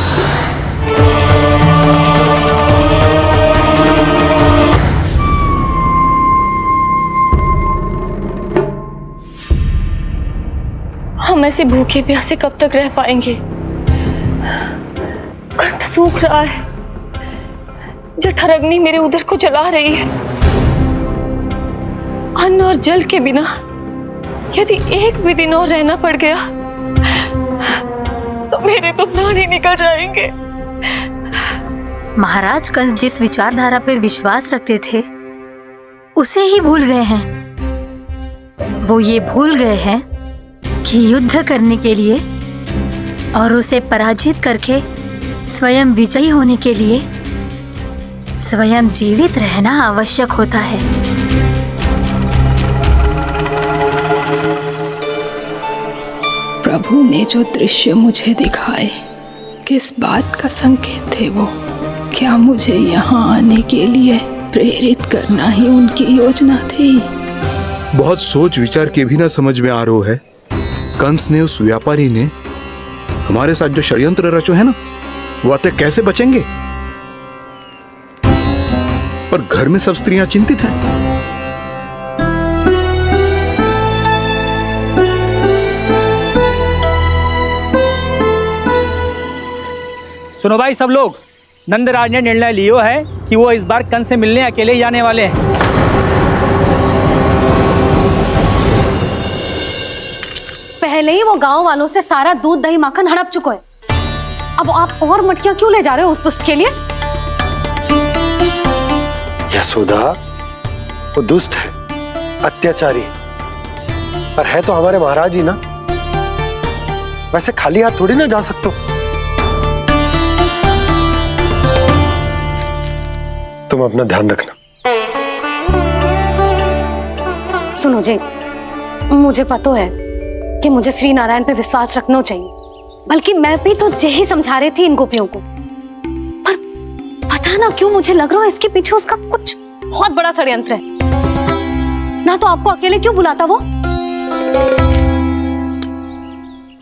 हम ऐसे भूखे प्यासे कब तक रह पाएंगे? कंठ सूख रहा है, जठराग्नि मेरे उदर को जला रही है। अन्न और जल के बिना यदि एक भी दिन और रहना पड़ गया तो मेरे तो प्राण ही निकल जाएंगे। महाराज कंस जिस विचारधारा पे विश्वास रखते थे उसे ही भूल गए हैं। वो ये भूल गए हैं कि युद्ध करने के लिए और उसे पराजित करके स्वयं विजयी होने के लिए स्वयं जीवित रहना आवश्यक होता है। प्रभु ने जो दृश्य मुझे दिखाए किस बात का संकेत थे वो? क्या मुझे यहाँ आने के लिए प्रेरित करना ही उनकी योजना थी? बहुत सोच विचार के भी ना समझ में आ रहा है। कंस ने, उस व्यापारी ने हमारे साथ जो षड्यंत्र रचो है ना, वो आते कैसे बचेंगे? पर घर में सब स्त्रियां चिंतित हैं। सुनो भाई सब लोग, नंदराज ने निर्णय लियो है कि वो इस बार कंस से मिलने अकेले जाने वाले हैं। पहले ही वो गांव वालों से सारा दूध दही माखन हड़प चुका है। अब आप और मटकियां क्यों ले जा रहे हो उस दुष्ट के लिए? यशोदा, वो दुष्ट है, अत्याचारी, पर है तो हमारे महाराज ही ना। वैसे खाली हाथ थोड़ी ना जा सकते हो। तुम अपना ध्यान रखना। सुनो जी, मुझे पता है कि मुझे श्री नारायण पे विश्वास रखना चाहिए, बल्कि मैं भी तो यही समझा रही थी इन गोपियों को। पर पता ना क्यों मुझे लग रहा है इसके पीछे उसका कुछ बहुत बड़ा षड्यंत्र है। ना तो आपको अकेले क्यों बुलाता वो?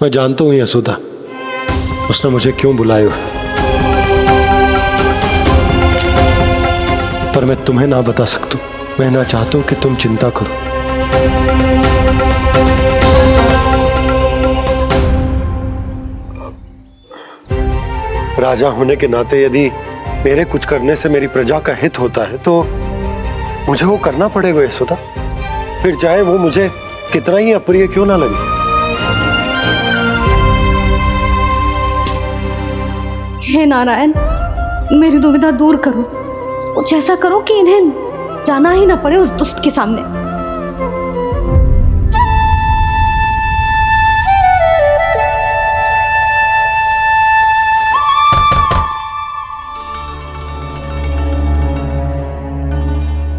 मैं जानता हूँ यशोदा, उसने मुझे क्यों बुलाया है, पर मैं तुम्हें ना बता सकता। मैं ना चाहता हूं कि तुम चिंता करो। राजा होने के नाते यदि मेरे कुछ करने से मेरी प्रजा का हित होता है तो मुझे वो करना पड़ेगा यशोदा, फिर चाहे वो मुझे कितना ही अप्रिय क्यों ना लगे। हे नारायण, मेरी दुविधा दूर करो। कुछ ऐसा करो कि इन्हें जाना ही ना पड़े उस दुष्ट के सामने।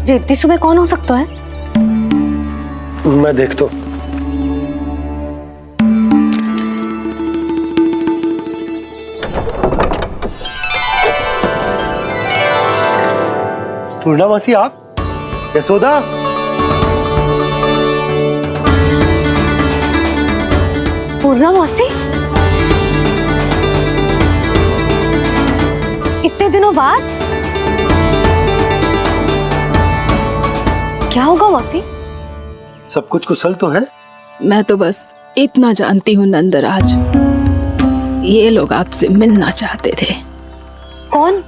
जी इतनी सुबह कौन हो सकता है? मैं देखता हूं। पूर्णामासी, आप? यशोदा, पूर्ण पूर्णा मौसी, इतने दिनों बाद क्या होगा मौसी? सब कुछ कुशल तो है? मैं तो बस इतना जानती हूँ नंदराज, ये लोग आपसे मिलना चाहते थे। कौन?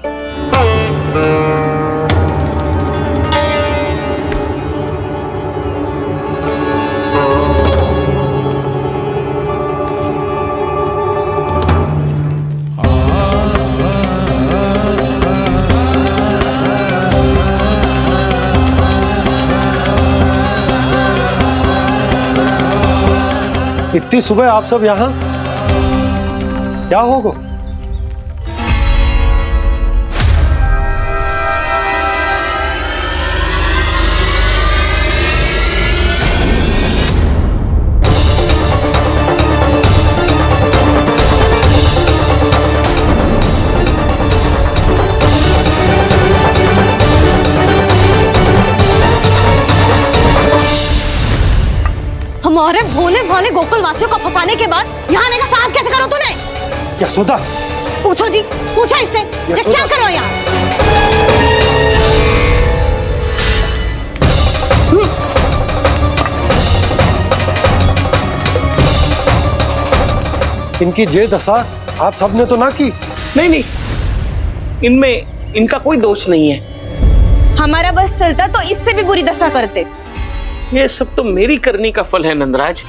इतनी सुबह आप सब यहाँ? क्या होगा? हमारे भोले भाले गोकुल वासियों को फंसाने के बाद यहाँ आने का साहस कैसे करो तूने? यशोदा, पूछो जी, पूछा इससे ये क्या करो यहाँ? इनकी ये दशा आप सबने तो ना की? नहीं नहीं, इनमें इनका कोई दोष नहीं है। हमारा बस चलता तो इससे भी बुरी दशा करते। ये सब तो मेरी करनी का फल है नंदराज।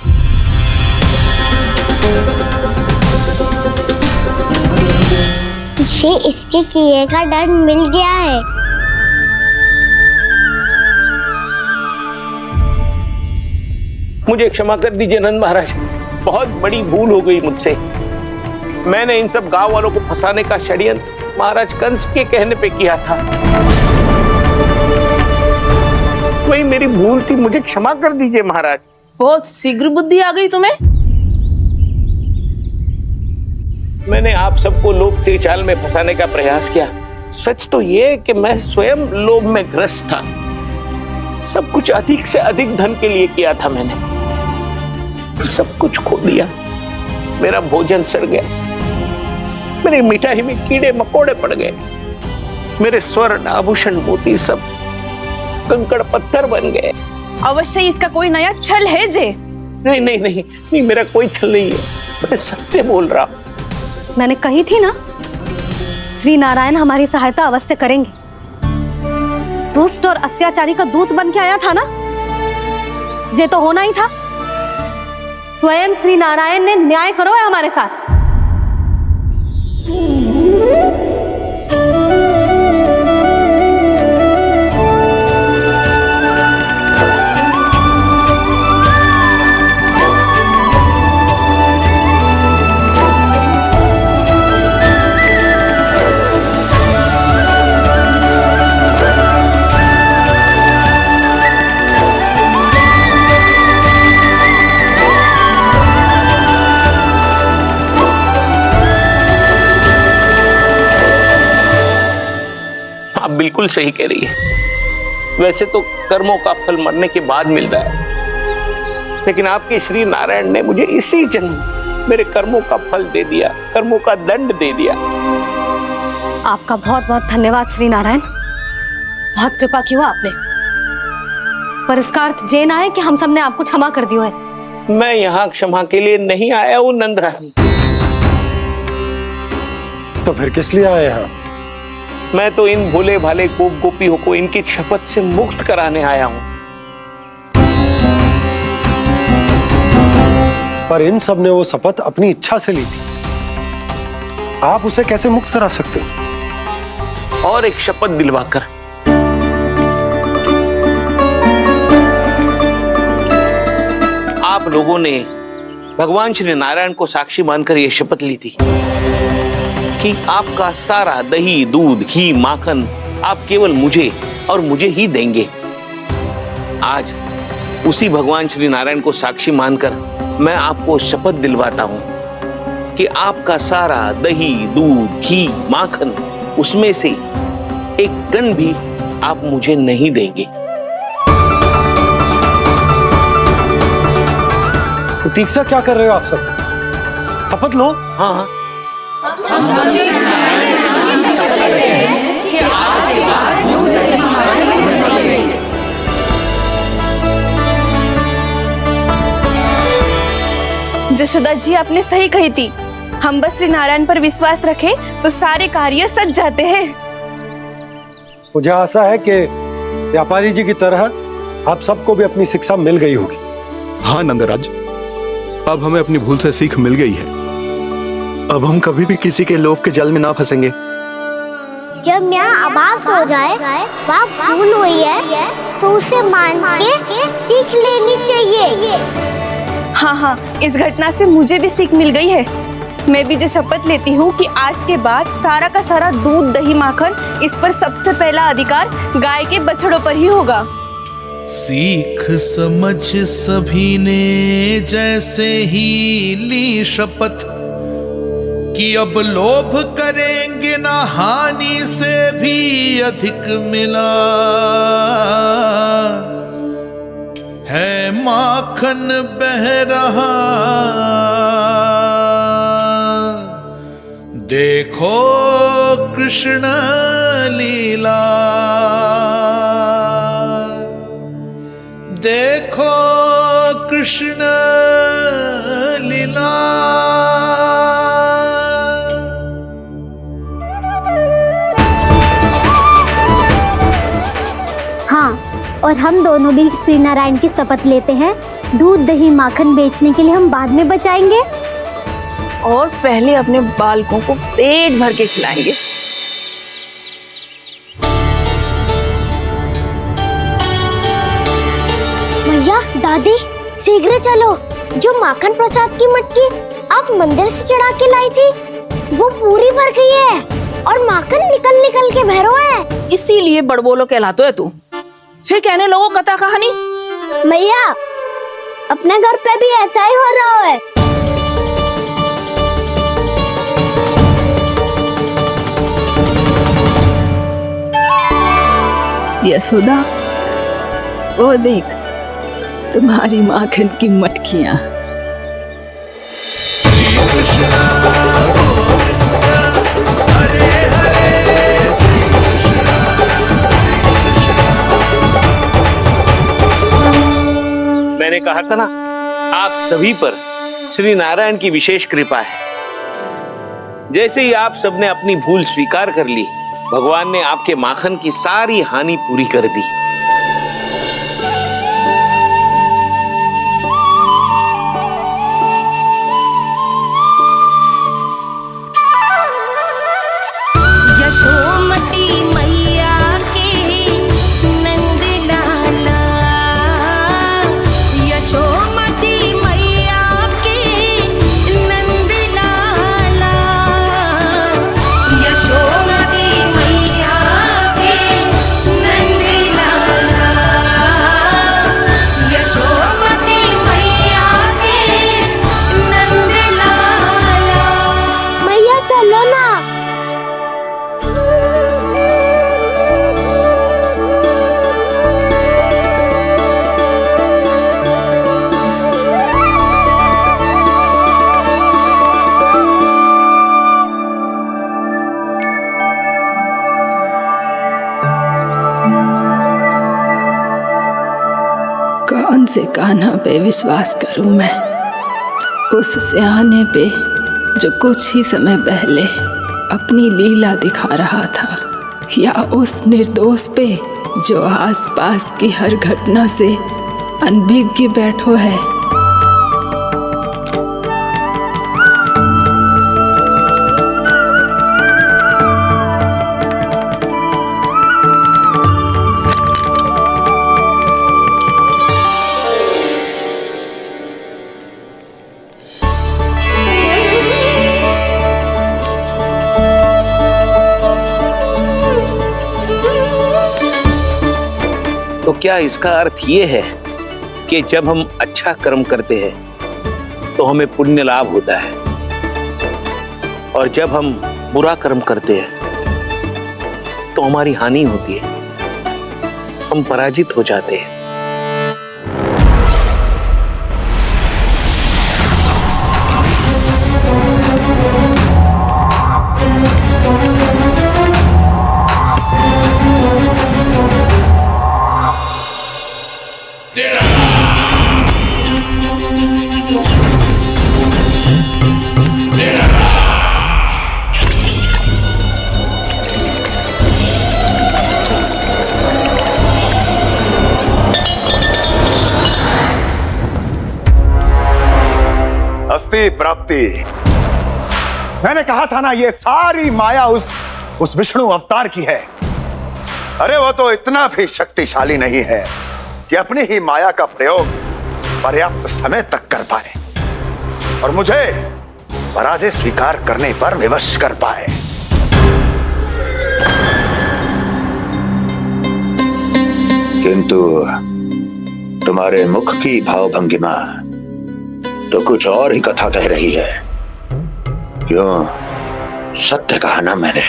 इसे इसके किए का दंड मिल गया है। मुझे क्षमा कर दीजिए नंद महाराज, बहुत बड़ी भूल हो गई मुझसे। मैंने इन सब गांव वालों को फंसाने का षड्यंत्र महाराज कंस के कहने पे किया था। वही मेरी भूल थी, मुझे क्षमा कर दीजिए महाराज। बहुत शीघ्र बुद्धि आ गई तुम्हें। मैंने आप सबको लोभ के चाल में फंसाने का प्रयास किया। सच तो ये कि मैं स्वयं लोभ में ग्रस्त था। सब कुछ अधिक से अधिक धन के लिए किया था मैंने। सब कुछ खो दिया। मेरा भोजन सड़ गया, मेरी मिठाई में कीड़े मकोड़े पड़ गए, मेरे स्वर्ण आभूषण मोती सब कंकड़ पत्थर बन गए। अवश्य इसका कोई नया छल है जे। नहीं नहीं नहीं नहीं, मेरा कोई छल नहीं है, मैं सत्य बोल रहा हूं। मैंने कही थी ना, श्री नारायण हमारी सहायता अवश्य करेंगे। दुष्ट और अत्याचारी का दूत बन के आया था ना, ये तो होना ही था। स्वयं श्री नारायण ने न्याय करो है हमारे साथ। बिल्कुल सही कह रही है। वैसे तो कर्मों का फल मरने के बाद मिल रहा है, लेकिन आपके श्री नारायण ने मुझे इसी जन्म मेरे कर्मों का फल दे दिया, कर्मों का दंड दे दिया। आपका बहुत बहुत धन्यवाद श्री नारायण, बहुत कृपा की हो आपने। पर इसका अर्थ ये ना है कि हम सबने आपको क्षमा कर दिया है। मैं यहाँ क्षमा के लिए नहीं आया हूँ नंदरानी। तो फिर किस लिए आए हैं? मैं तो इन भोले भाले गोप गोपियों को इनकी शपथ से मुक्त कराने आया हूं। पर इन सब ने वो शपथ अपनी इच्छा से ली थी, आप उसे कैसे मुक्त करा सकते? और एक शपथ दिलवाकर। आप लोगों ने भगवान श्री नारायण को साक्षी मानकर यह शपथ ली थी कि आपका सारा दही, दूध, घी, माखन आप केवल मुझे और मुझे ही देंगे। आज उसी भगवान श्री नारायण को साक्षी मानकर मैं आपको शपथ दिलवाता हूं कि आपका सारा दही, दूध, घी, माखन उसमें से एक कण भी आप मुझे नहीं देंगे। प्रतीक्षा क्या कर रहे हो आप सब? शपथ लो। हाँ हाँ। जशोदा जी, आपने सही कही थी। हम बस श्री नारायण पर विश्वास रखें तो सारे कार्य सज जाते हैं। मुझे आशा है कि व्यापारी जी की तरह आप सबको भी अपनी शिक्षा मिल गई होगी। हाँ नंदराज, अब हमें अपनी भूल से सीख मिल गई है। अब हम कभी भी किसी के लोभ के जल में ना फंसेंगे। जब यहाँ आभास हो जाए वहाँ भूल हुई है तो उसे मान के सीख लेनी चाहिए। हाँ हाँ, इस घटना से मुझे भी सीख मिल गई है। मैं भी जो शपथ लेती हूँ कि आज के बाद सारा का सारा दूध दही माखन इस पर सबसे पहला अधिकार गाय के बछड़ों पर ही होगा। सीख समझ सभी ने जैसे ही ली शपथ कि अब लोभ करेंगे ना हानि से भी अधिक मिला है माखन बह रहा देखो कृष्ण लीला देखो कृष्ण लीला। हाँ, और हम दोनों भी श्री नारायण की शपथ लेते हैं, दूध दही माखन बेचने के लिए हम बाद में बचाएंगे और पहले अपने बालकों को पेट भर के खिलाएंगे। भैया दादी शीघ्र चलो, जो माखन प्रसाद की मटकी आप मंदिर से चढ़ा के लाई थी वो पूरी भर गई है और माखन निकल निकल के भरो है। इसीलिए बड़बोलो कहलाते है तू। फिर कहने लोगों कथा कहानी। भैया अपने घर पे भी ऐसा ही हो रहा है। यशोदा, वो देख तुम्हारी माखन की मटकियां। मैंने कहा था ना, आप सभी पर श्री नारायण की विशेष कृपा है। जैसे ही आप सबने अपनी भूल स्वीकार कर ली, भगवान ने आपके माखन की सारी हानि पूरी कर दी। यशोमती मैया के नंद लाला, यशोमती मैया के नंद लाला, यशोमती मैया के नंद लाला, यशोमती मैया के नंद लाला। मैया चलो ना। कौन से कान्हा पे विश्वास करूं मैं? उस सियाने पे जो कुछ ही समय पहले अपनी लीला दिखा रहा था, या उस निर्दोष पे जो आसपास की हर घटना से अनभिज्ञ बैठो है? तो क्या इसका अर्थ ये है कि जब हम अच्छा कर्म करते हैं तो हमें पुण्य लाभ होता है, और जब हम बुरा कर्म करते हैं तो हमारी हानि होती है, हम पराजित हो जाते हैं? हस्ती प्राप्ति। मैंने कहा था ना, ये सारी माया उस विष्णु अवतार की है। अरे वो तो इतना भी शक्तिशाली नहीं है कि अपनी ही माया का प्रयोग पर्याप्त समय तक कर पाए और मुझे पराजय स्वीकार करने पर विवश कर पाए। किंतु तुम्हारे मुख की भावभंगिमा तो कुछ और ही कथा कह रही है। क्यों? सत्य कहा ना मैंने।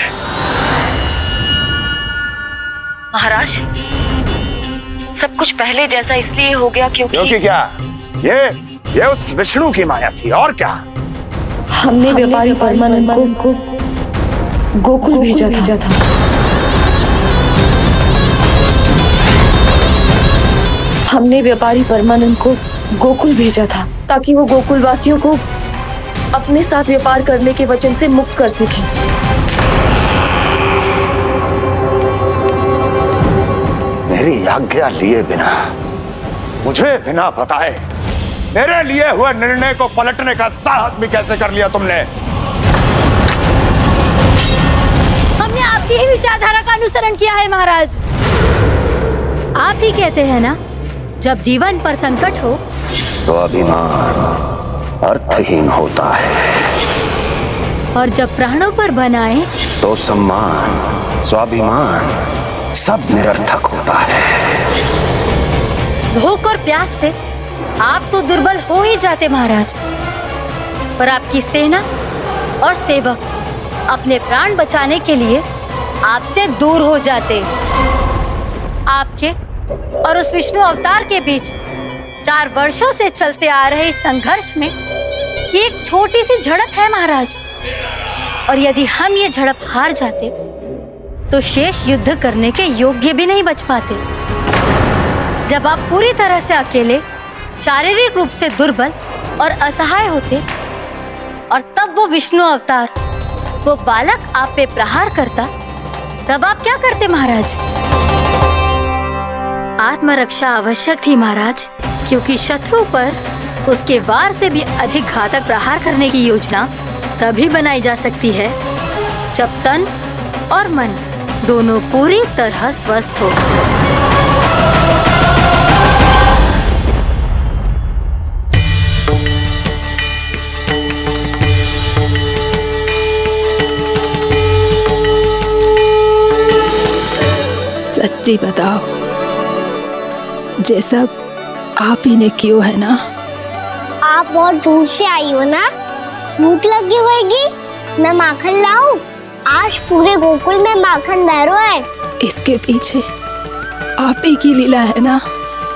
महाराज, सब कुछ पहले जैसा इसलिए हो गया क्योंकि क्या? ये उस विष्णु की माया थी और क्या? हमने व्यापारी परमानंद को गोकुल भेजा था। हमने व्यापारी परमानंद को गोकुल भेजा था ताकि वो गोकुल वासियों को अपने साथ व्यापार करने के वचन से मुक्त कर सके। मेरी आज्ञा लिए बिना, मुझे बिना बताए मेरे लिए हुए निर्णय को पलटने का साहस भी कैसे कर लिया तुमने? हमने आपकी ही विचारधारा का अनुसरण किया है महाराज। आप ही कहते हैं ना, जब जीवन पर संकट हो तो अभिमान अर्थहीन होता है और जब प्राणों पर बनाए तो सम्मान स्वाभिमान सब निरर्थक होता है। भूख और प्यास से आप तो दुर्बल हो ही जाते महाराज, पर आपकी सेना और सेवक अपने प्राण बचाने के लिए आपसे दूर हो जाते। आपके और उस विष्णु अवतार के बीच 4 वर्षों से चलते आ रहे इस संघर्ष में ये एक छोटी सी झड़प है महाराज, और यदि हम ये झड़प हार जाते तो शेष युद्ध करने के योग्य भी नहीं बच पाते। जब आप पूरी तरह से अकेले, शारीरिक रूप से दुर्बल और असहाय होते और तब वो विष्णु अवतार, वो बालक आप पे प्रहार करता, तब आप क्या करते महाराज? आत्मरक्षा आवश्यक थी महाराज, क्योंकि शत्रु पर उसके वार से भी अधिक घातक प्रहार करने की योजना तभी बनाई जा सकती है जब तन और मन दोनों पूरी तरह स्वस्थ हो। सच्ची बताओ, ये सब आप ही ने क्यों है ना? आप बहुत दूर से आई हो ना, भूख लगी होगी। मैं माखन लाऊं? आज पूरे गोकुल में माखन बह रहा है। इसके पीछे आप ही की लीला है ना?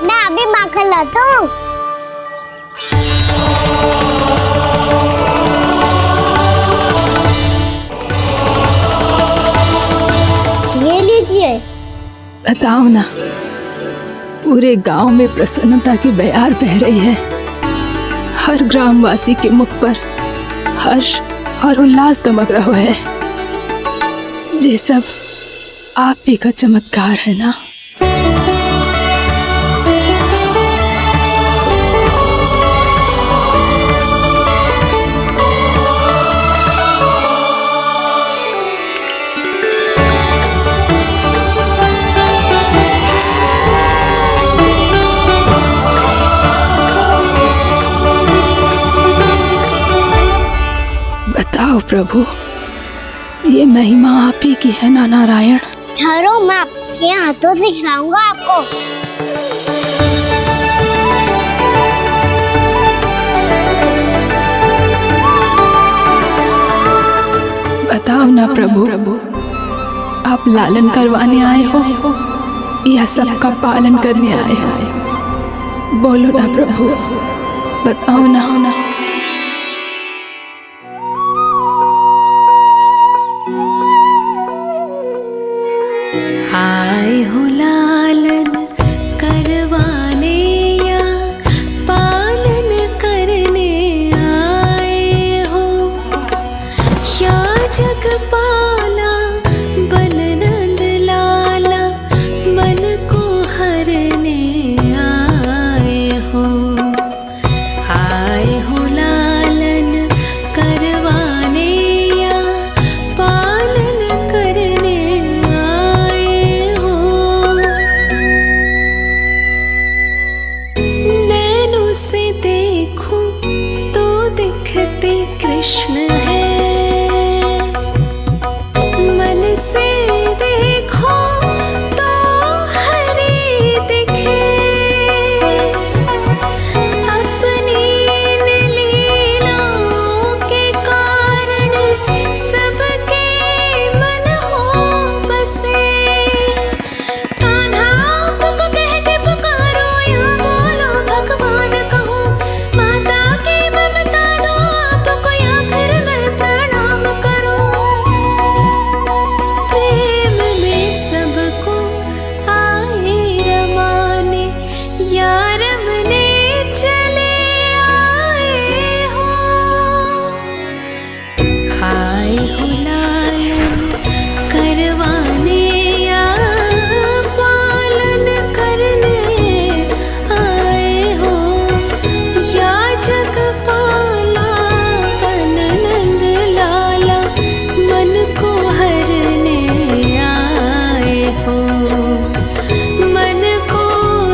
मैं अभी माखन लाता हूँ। ये लीजिए। बताओ ना, पूरे गांव में प्रसन्नता की बयार बह रही है। हर ग्रामवासी के मुख पर हर्ष और उल्लास दमक रहा है। ये सब आप ही का चमत्कार है ना? बताओ प्रभु, ये महिमा आप ही की है ना नारायण? ठहरो, मैं आपके हाथों से खिलाऊंगा आपको। बताओ ना प्रभु, आप लालन करवाने आए हो या सबका पालन करने आए हो? बोलो ना प्रभु, बताओ ना। आए हो लालन करवाने या पालन करने आए हो, या जगपाला बन नंद लाला मन को हरने आए हो। आए हो कृष्ण है। मन से देखो तो हरि दिखे, अपनी लीलाओं के कारण सबके मन हो बसे। कान्हा आपको कह के पुकारो या बोलो भगवान कहो, माता की ममता दो आपको या फिर मैं प्रणाम करूं। प्रेम में सबको आए रमाने, या रमने चले आए हो। आए हो लालन करवाने या पालन करने आए हो, या जगपाला तन नंद लाला मन को हरने आए हो, मन को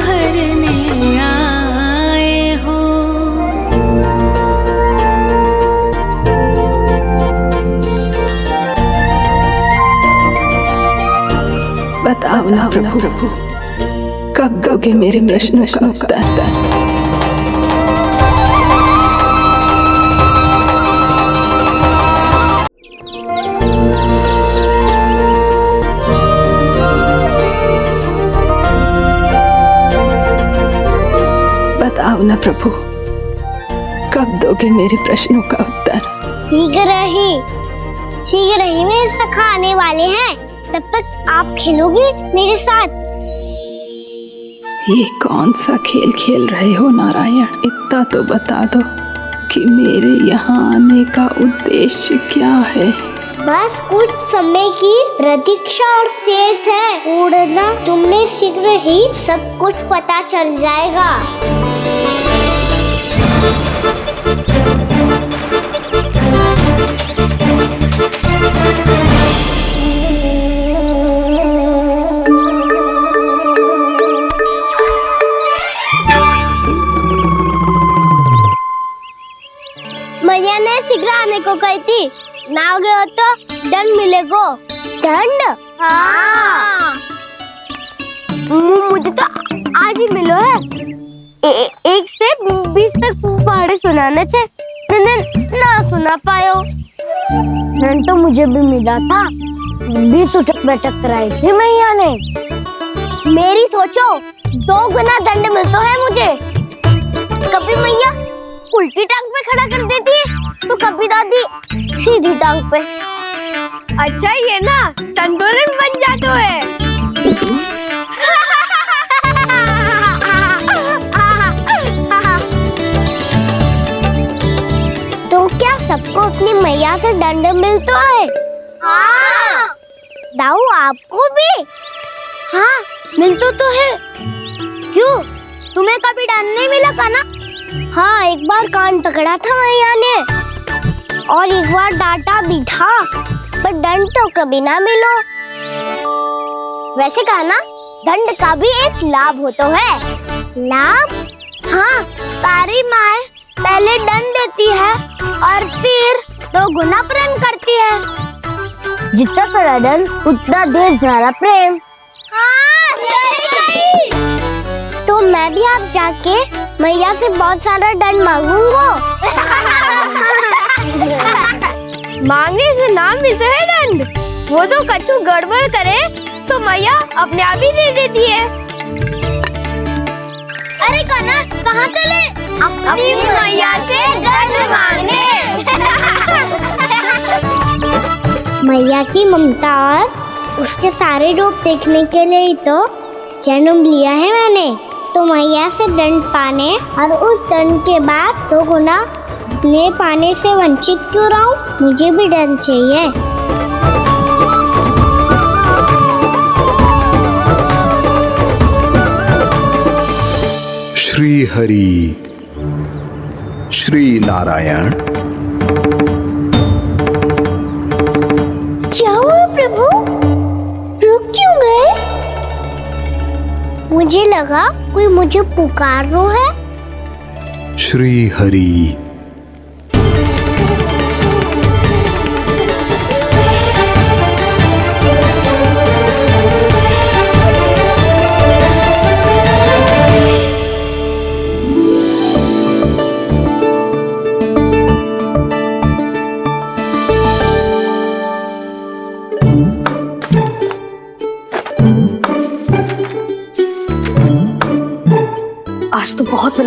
हरने आए हो। बताओ ना प्रभु, कब दोगे मेरे प्रश्नों का उत्तर? बताओ ना प्रभु, कब दोगे मेरे प्रश्नों का उत्तर? शीघ्र ही मेरे सखा आने वाले हैं, तब तक आप खेलोगे मेरे साथ। ये कौन सा खेल खेल रहे हो नारायण? इतना तो बता दो कि मेरे यहाँ आने का उद्देश्य क्या है? बस कुछ समय की प्रतीक्षा और शेष है। उड़ना तुमने शीघ्र ही सब कुछ पता चल जाएगा। मैया ने शीघ्र आने को कही थी, ना हो गए हो तो दंड मिलेगा। दंड? हाँ। मुझे तो आज ही मिलो है। 1 से 20 तक पहाड़े सुनाने थे, ना सुना पायो। दंड तो मुझे भी मिला था, 20 उठक बैठक कराई थी मैया ने। मेरी सोचो 2 गुना दंड मिलता है मुझे। कभी मैया उल्टी टांग पे खड़ा कर देती है, तो कभी दादी सीधी टांग पे। अच्छा ये ना संतुलन बन जाता है। तो क्या सबको अपनी मैया से दंड मिलता है? हाँ। दाऊ आपको भी? हाँ मिलता तो है। क्यों, तुम्हें कभी दंड नहीं मिला का ना? हाँ, एक बार कान पकड़ा था मैया ने और एक बार डांटा भी था, पर दंड तो कभी ना मिलो। वैसे कहा ना, दंड का भी एक लाभ होता है। लाभ? हाँ, सारी माँ पहले दंड देती है और फिर 2 गुना प्रेम करती है। जितना बड़ा दंड उतना ढेर सारा प्रेम। हाँ, सही। तो मैं भी आप जाके मैया से बहुत सारा दंड मांगूंगा। मांगने से ना मिलता है दंड, वो तो कछु गड़बड़ करे तो मैया अपने आप ही दे देती है। अरे कना, कहाँ चले? अपनी मैया से दंड मांगने। मैया की ममता और उसके सारे रूप देखने के लिए ही तो जन्म लिया है मैंने। तो मैया से दंड पाने और उस दंड के बाद 2 गुना स्नेह पाने से वंचित क्यों रहूं? मुझे भी दंड चाहिए। श्री हरि, श्री नारायण। क्या हुआ प्रभु? रुक क्यों गए? मुझे लगा कोई मुझे पुकार रहा है। श्री हरि।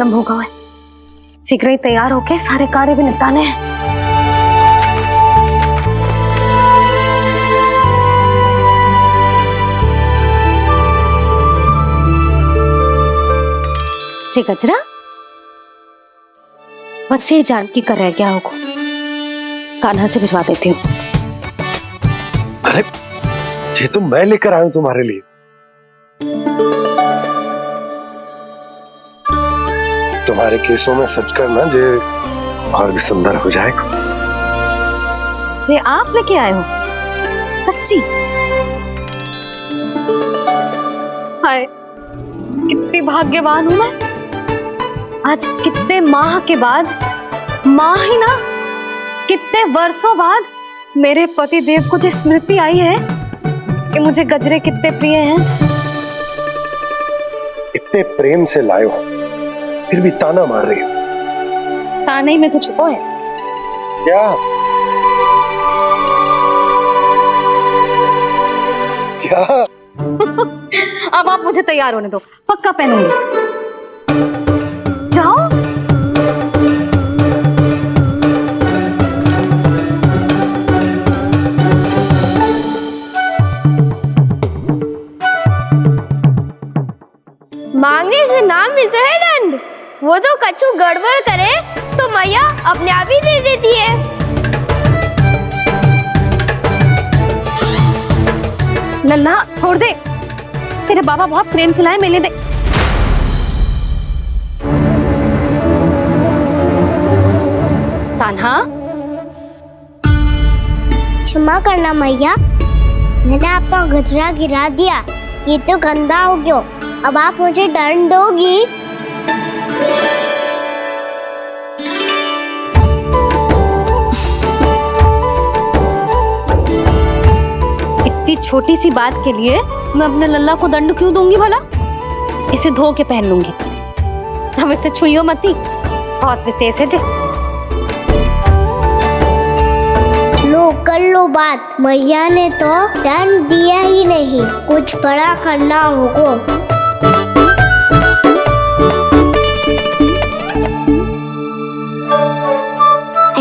विलंब होगा है। शीघ्र ही तैयार होके सारे कार्य भी निपटाने हैं। जी गजरा, बस ये जानकी कर रह गया होगा, कान्हा से भिजवा देती हूँ। अरे ये तो मैं लेकर आया हूं तुम्हारे लिए। तुम्हारे केसों में सच करना जे और भी सुंदर हो जाएगा। जे आप लेके आए हो? सच्ची? हाय, कितनी भाग्यवान हूं मैं। आज कितने माह के बाद, माह ही ना, कितने वर्षों बाद मेरे पति देव को जो स्मृति आई है कि मुझे गजरे कितने प्रिय हैं। इतने प्रेम से लाए हो, फिर भी ताना मार रही हो। ताने में कुछ हो है क्या? क्या? अब आप मुझे तैयार होने दो, पक्का पहनूंगी। जाओ। मांगने से नाम मिलता है दंड। वो तो कछु गड़बड़ करे तो मैया अपने आप ही दे देती है। नन्हा छोड़ दे, तेरे बाबा बहुत प्रेम से लाए, मिलने दे। कान्हा, क्षमा करना मैया, मैंने आपका गजरा गिरा दिया, ये तो गंदा हो गया। अब आप मुझे दंड दोगी? इतनी छोटी सी बात के लिए मैं अपने लल्ला को दंड क्यों दूंगी भला? इसे धो के पहन लूंगी। अब इसे छुइयो मती, बहुत विशेष है जी। लो कर लो बात, मैया ने तो दंड दिया ही नहीं, कुछ बड़ा करना होगा।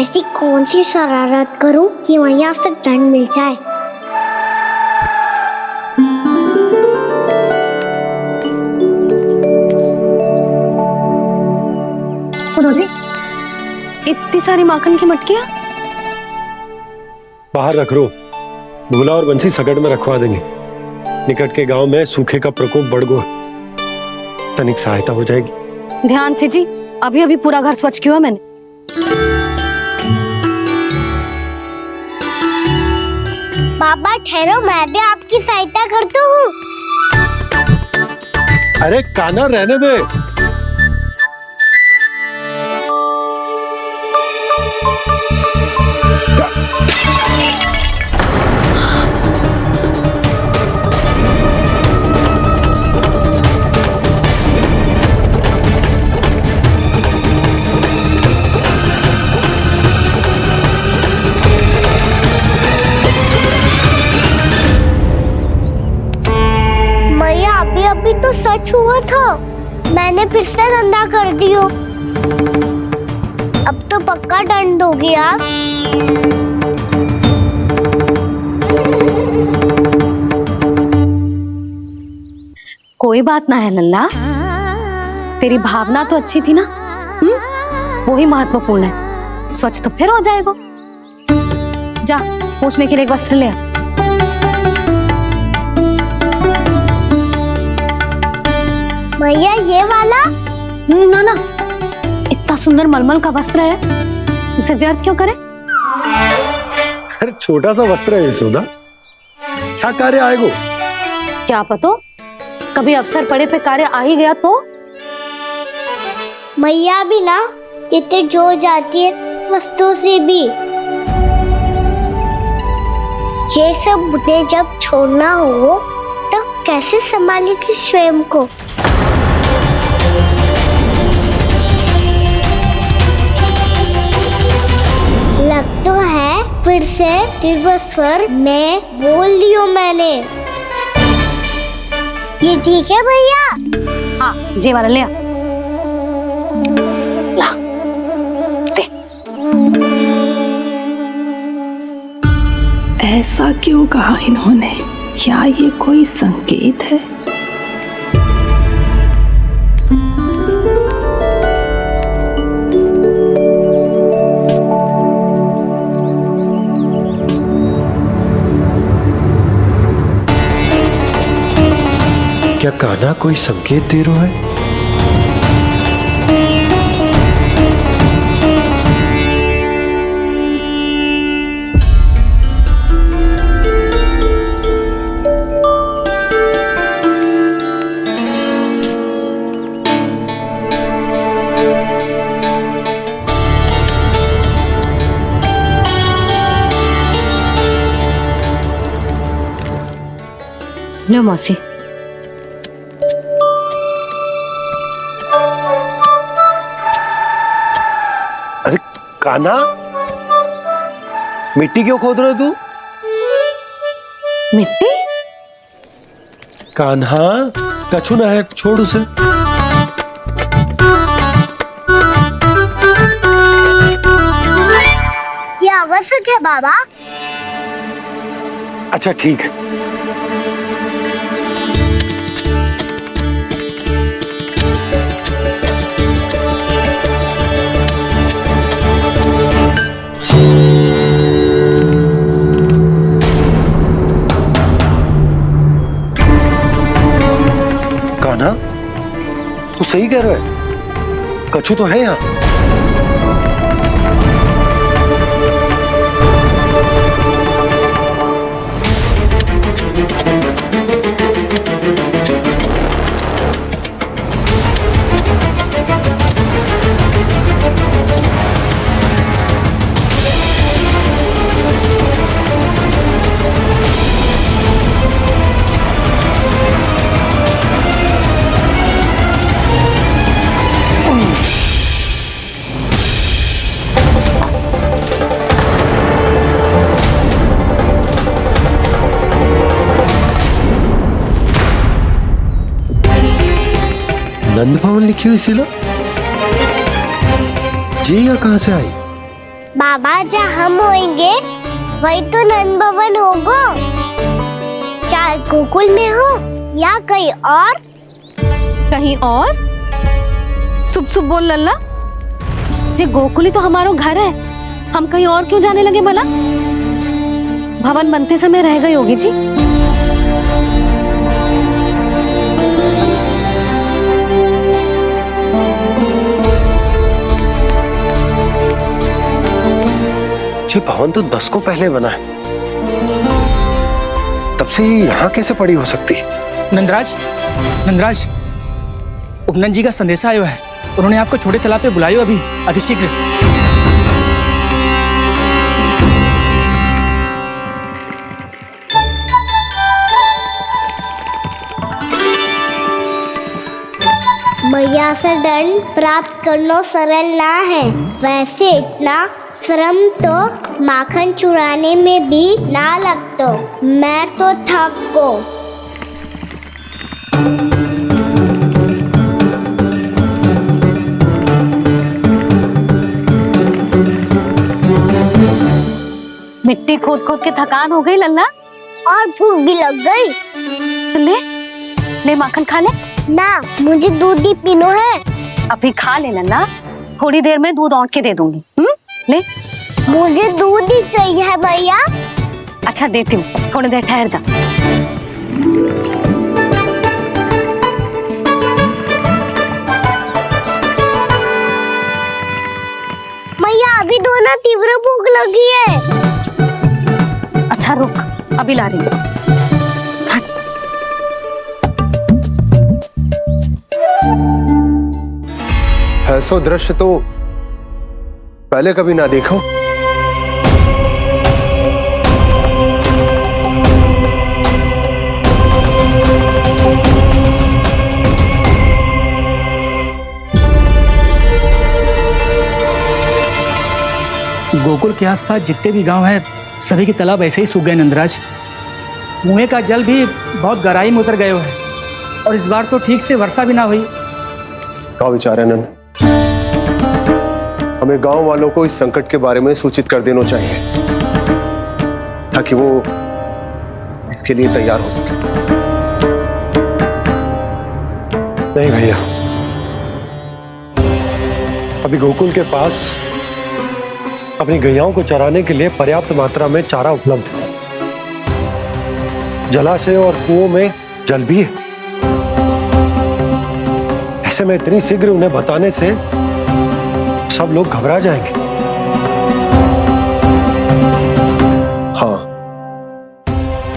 ऐसी कौन सी शरारत करूं कि मैया से दंड मिल जाए? सुनो जी, इतनी सारी माखन की मटकियां बाहर रख रो, भूला और बंसी सगड़ में रखवा देंगे। निकट के गांव में सूखे का प्रकोप बढ़ गया, तनिक सहायता हो जाएगी। ध्यान से जी, अभी अभी पूरा घर स्वच्छ किया मैंने। पापा ठहरो, मैं भी आपकी सहायता करता हूँ। अरे कान्हा रहने दे। अभी तो सच हुआ था, मैंने फिर से गंदा कर दिया। अब तो पक्का दंड दोगे आप। कोई बात ना है लल्ला, तेरी भावना तो अच्छी थी ना, वही महत्वपूर्ण है। स्वच्छ तो फिर हो जाएगा। जा, पूछने के लिए एक वस्त्र ले आ। भैया ये वाला? ना ना, इतना सुंदर मलमल का वस्त्र है, उसे व्यर्थ क्यों करे? अरे छोटा सा वस्त्र है यशोदा, क्या कार्य आएगा? क्या पता, कभी अवसर पड़े पे कार्य आ ही गया तो। मैया भी ना कितने जो जाती है वस्तुओं से भी। ये सब मुझे जब छोड़ना हो तो कैसे संभालेगी स्वयं को? लग तो है फिर से तिरस्वर में बोल दियो मैंने। ये ठीक है भैया? हाँ, ये वाला ले आ। ऐसा क्यों कहा इन्होंने? क्या ये कोई संकेत है? क्या कान्हा कोई संकेत दे रहा है? लो मौसी। अरे कान्हा, मिट्टी क्यों खोद रहे तू? मिट्टी? कान्हा, कछु ना है, छोड़ उसे। ये आवश्यक है बाबा। अच्छा ठीक है। कान्हा, तू सही कह रहा है, कछु तो है यहाँ। नंद भवन लिखी हुई सिला, जी या कहां से आई? बाबा जहाँ हम होंगे वही तो नंद भवन होगा। चाहे गोकुल में हो या कहीं और। कहीं और? सुब सुब बोल लल्ला। जे गोकुल ही तो हमारा घर है, हम कहीं और क्यों जाने लगे भला? भवन बनते समय रह गई होगी जी। ये भवन तो 10 को पहले बना है, तब से ही यहाँ कैसे पड़ी हो सकती? नंदराज, नंदराज, उपनंद जी का संदेशा आया है। उन्होंने आपको छोटे तालाब पे बुलाया अभी, अतिशीघ्र। मैया से दंड प्राप्त करना सरल ना है। वैसे इतना श्रम तो माखन चुराने में भी ना लगतो। मैं तो थक को। मिट्टी खोद खोद के थकान हो गई लल्ला, और भूख भी लग गई। ले ले माखन खा ले। ना, मुझे दूध ही पीनो है। अभी खा ले लल्ला, थोड़ी देर में दूध औंट के दे दूंगी। ले। मुझे दूध ही चाहिए भैया। अच्छा देती हूँ, थोड़ी देर ठहर जा। मैया अभी दोनों तीव्र भूख लगी है। अच्छा रुक, अभी ला रही हूँ। ऐसा दृश्य तो पहले कभी ना देखो। गोकुल के आसपास जितने भी गांव हैं, सभी के तालाब ऐसे ही सूख गए नंदराज। कुएं का जल भी बहुत गहराई में उतर गए है, और इस बार तो ठीक से वर्षा भी ना हुई। क्या विचार है नंद? हमें गांव वालों को इस संकट के बारे में सूचित कर देना चाहिए, ताकि वो इसके लिए तैयार हो सके। नहीं भैया, अभी गोकुल के पास अपनी गैयाओं को चराने के लिए पर्याप्त मात्रा में चारा उपलब्ध है। जलाशय और कुओं में जल भी है। ऐसे में इतनी शीघ्र उन्हें बताने से सब लोग घबरा जाएंगे। हाँ,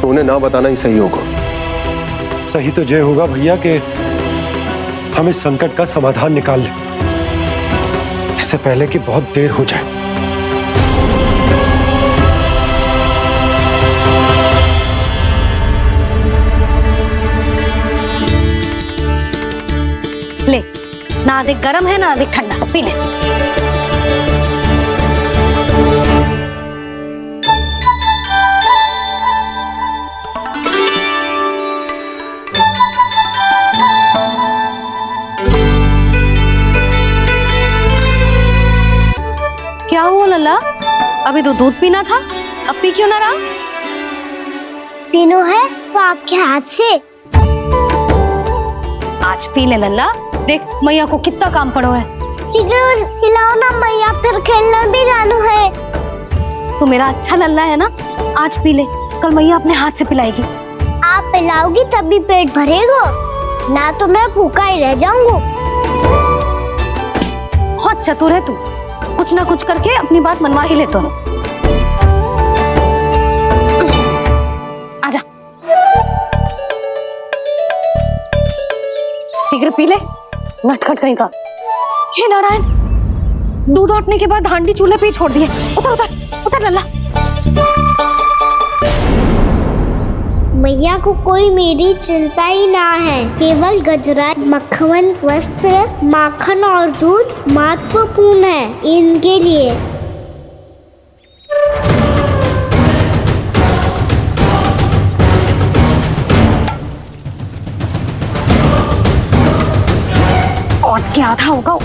तो उन्हें ना बताना ही सही होगा। सही तो ये होगा भैया कि हम इस संकट का समाधान निकाल लें, इससे पहले कि बहुत देर हो जाए। ले, ना अधिक गर्म है ना अधिक ठंडा, पी ले। क्या हुआ लल्ला? अभी तो दूध पीना था, अब पी क्यों ना रहा? पीनो है तो आपके हाथ से। आज पी ले लल्ला, देख मैया को कितना काम पड़ो है। शीघ्र पिलाओ ना मैया, फिर खेलना भी जानो है। तू मेरा अच्छा लल्ला है ना, आज पी ले, कल मैया अपने हाथ से पिलाएगी। आप पिलाओगी तभी पेट भरेगा, ना तो मैं भूखा ही रह जाऊंगा। बहुत चतुर है तू, कुछ ना कुछ करके अपनी बात मनवा ही लेता है। आजा, शीघ्र पी ले, नटखट कहीं का। हे नारायण, दूध औटने के बाद हांडी चूल्हे पे ही छोड़ दिए। उतर उतर उतर लल्ला। मैया को कोई मेरी चिंता ही ना है। केवल गजरा, मक्खन, वस्त्र, माखन और दूध महत्वपूर्ण है इनके लिए। और क्या आधा होगा।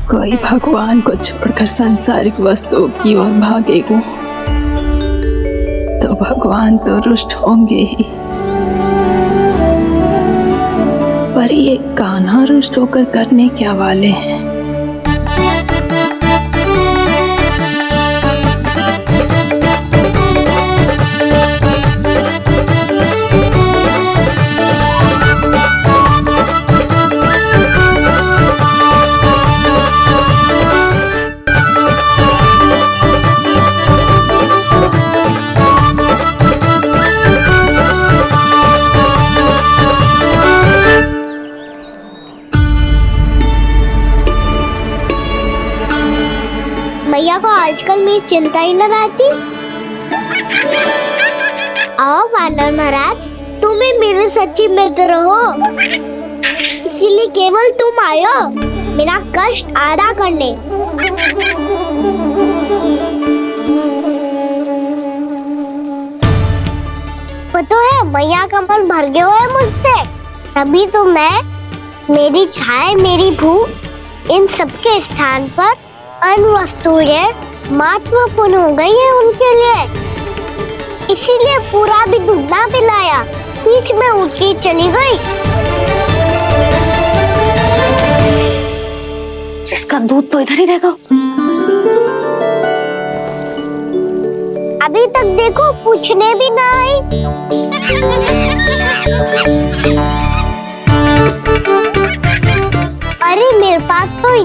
कोई भगवान को छोड़कर सांसारिक वस्तुओं की ओर भागेगा तो भगवान तो रुष्ट होंगे ही, पर ये कान्हा रुष्ट होकर करने क्या वाले हैं? मैया को आजकल मेरी चिंता ही न रहती। आओ वानर महाराज, तुम ही मेरे सच्ची मित्र हो, इसीलिए केवल तुम आयो मेरा कष्ट आधा करने। पता है मैया का मन भर गया है मुझसे, तभी तो मैं, मेरी छाया, मेरी भूख, इन सबके स्थान पर अन्य वस्तुएं महत्वपूर्ण हो गई है उनके लिए। इसीलिए पूरा भी दूध ना पिलाया, बीच में उठ के चली गई। जिसका दूध तो इधर ही रहेगा। अभी तक देखो पूछने भी ना आई। अरे मेरे पास तो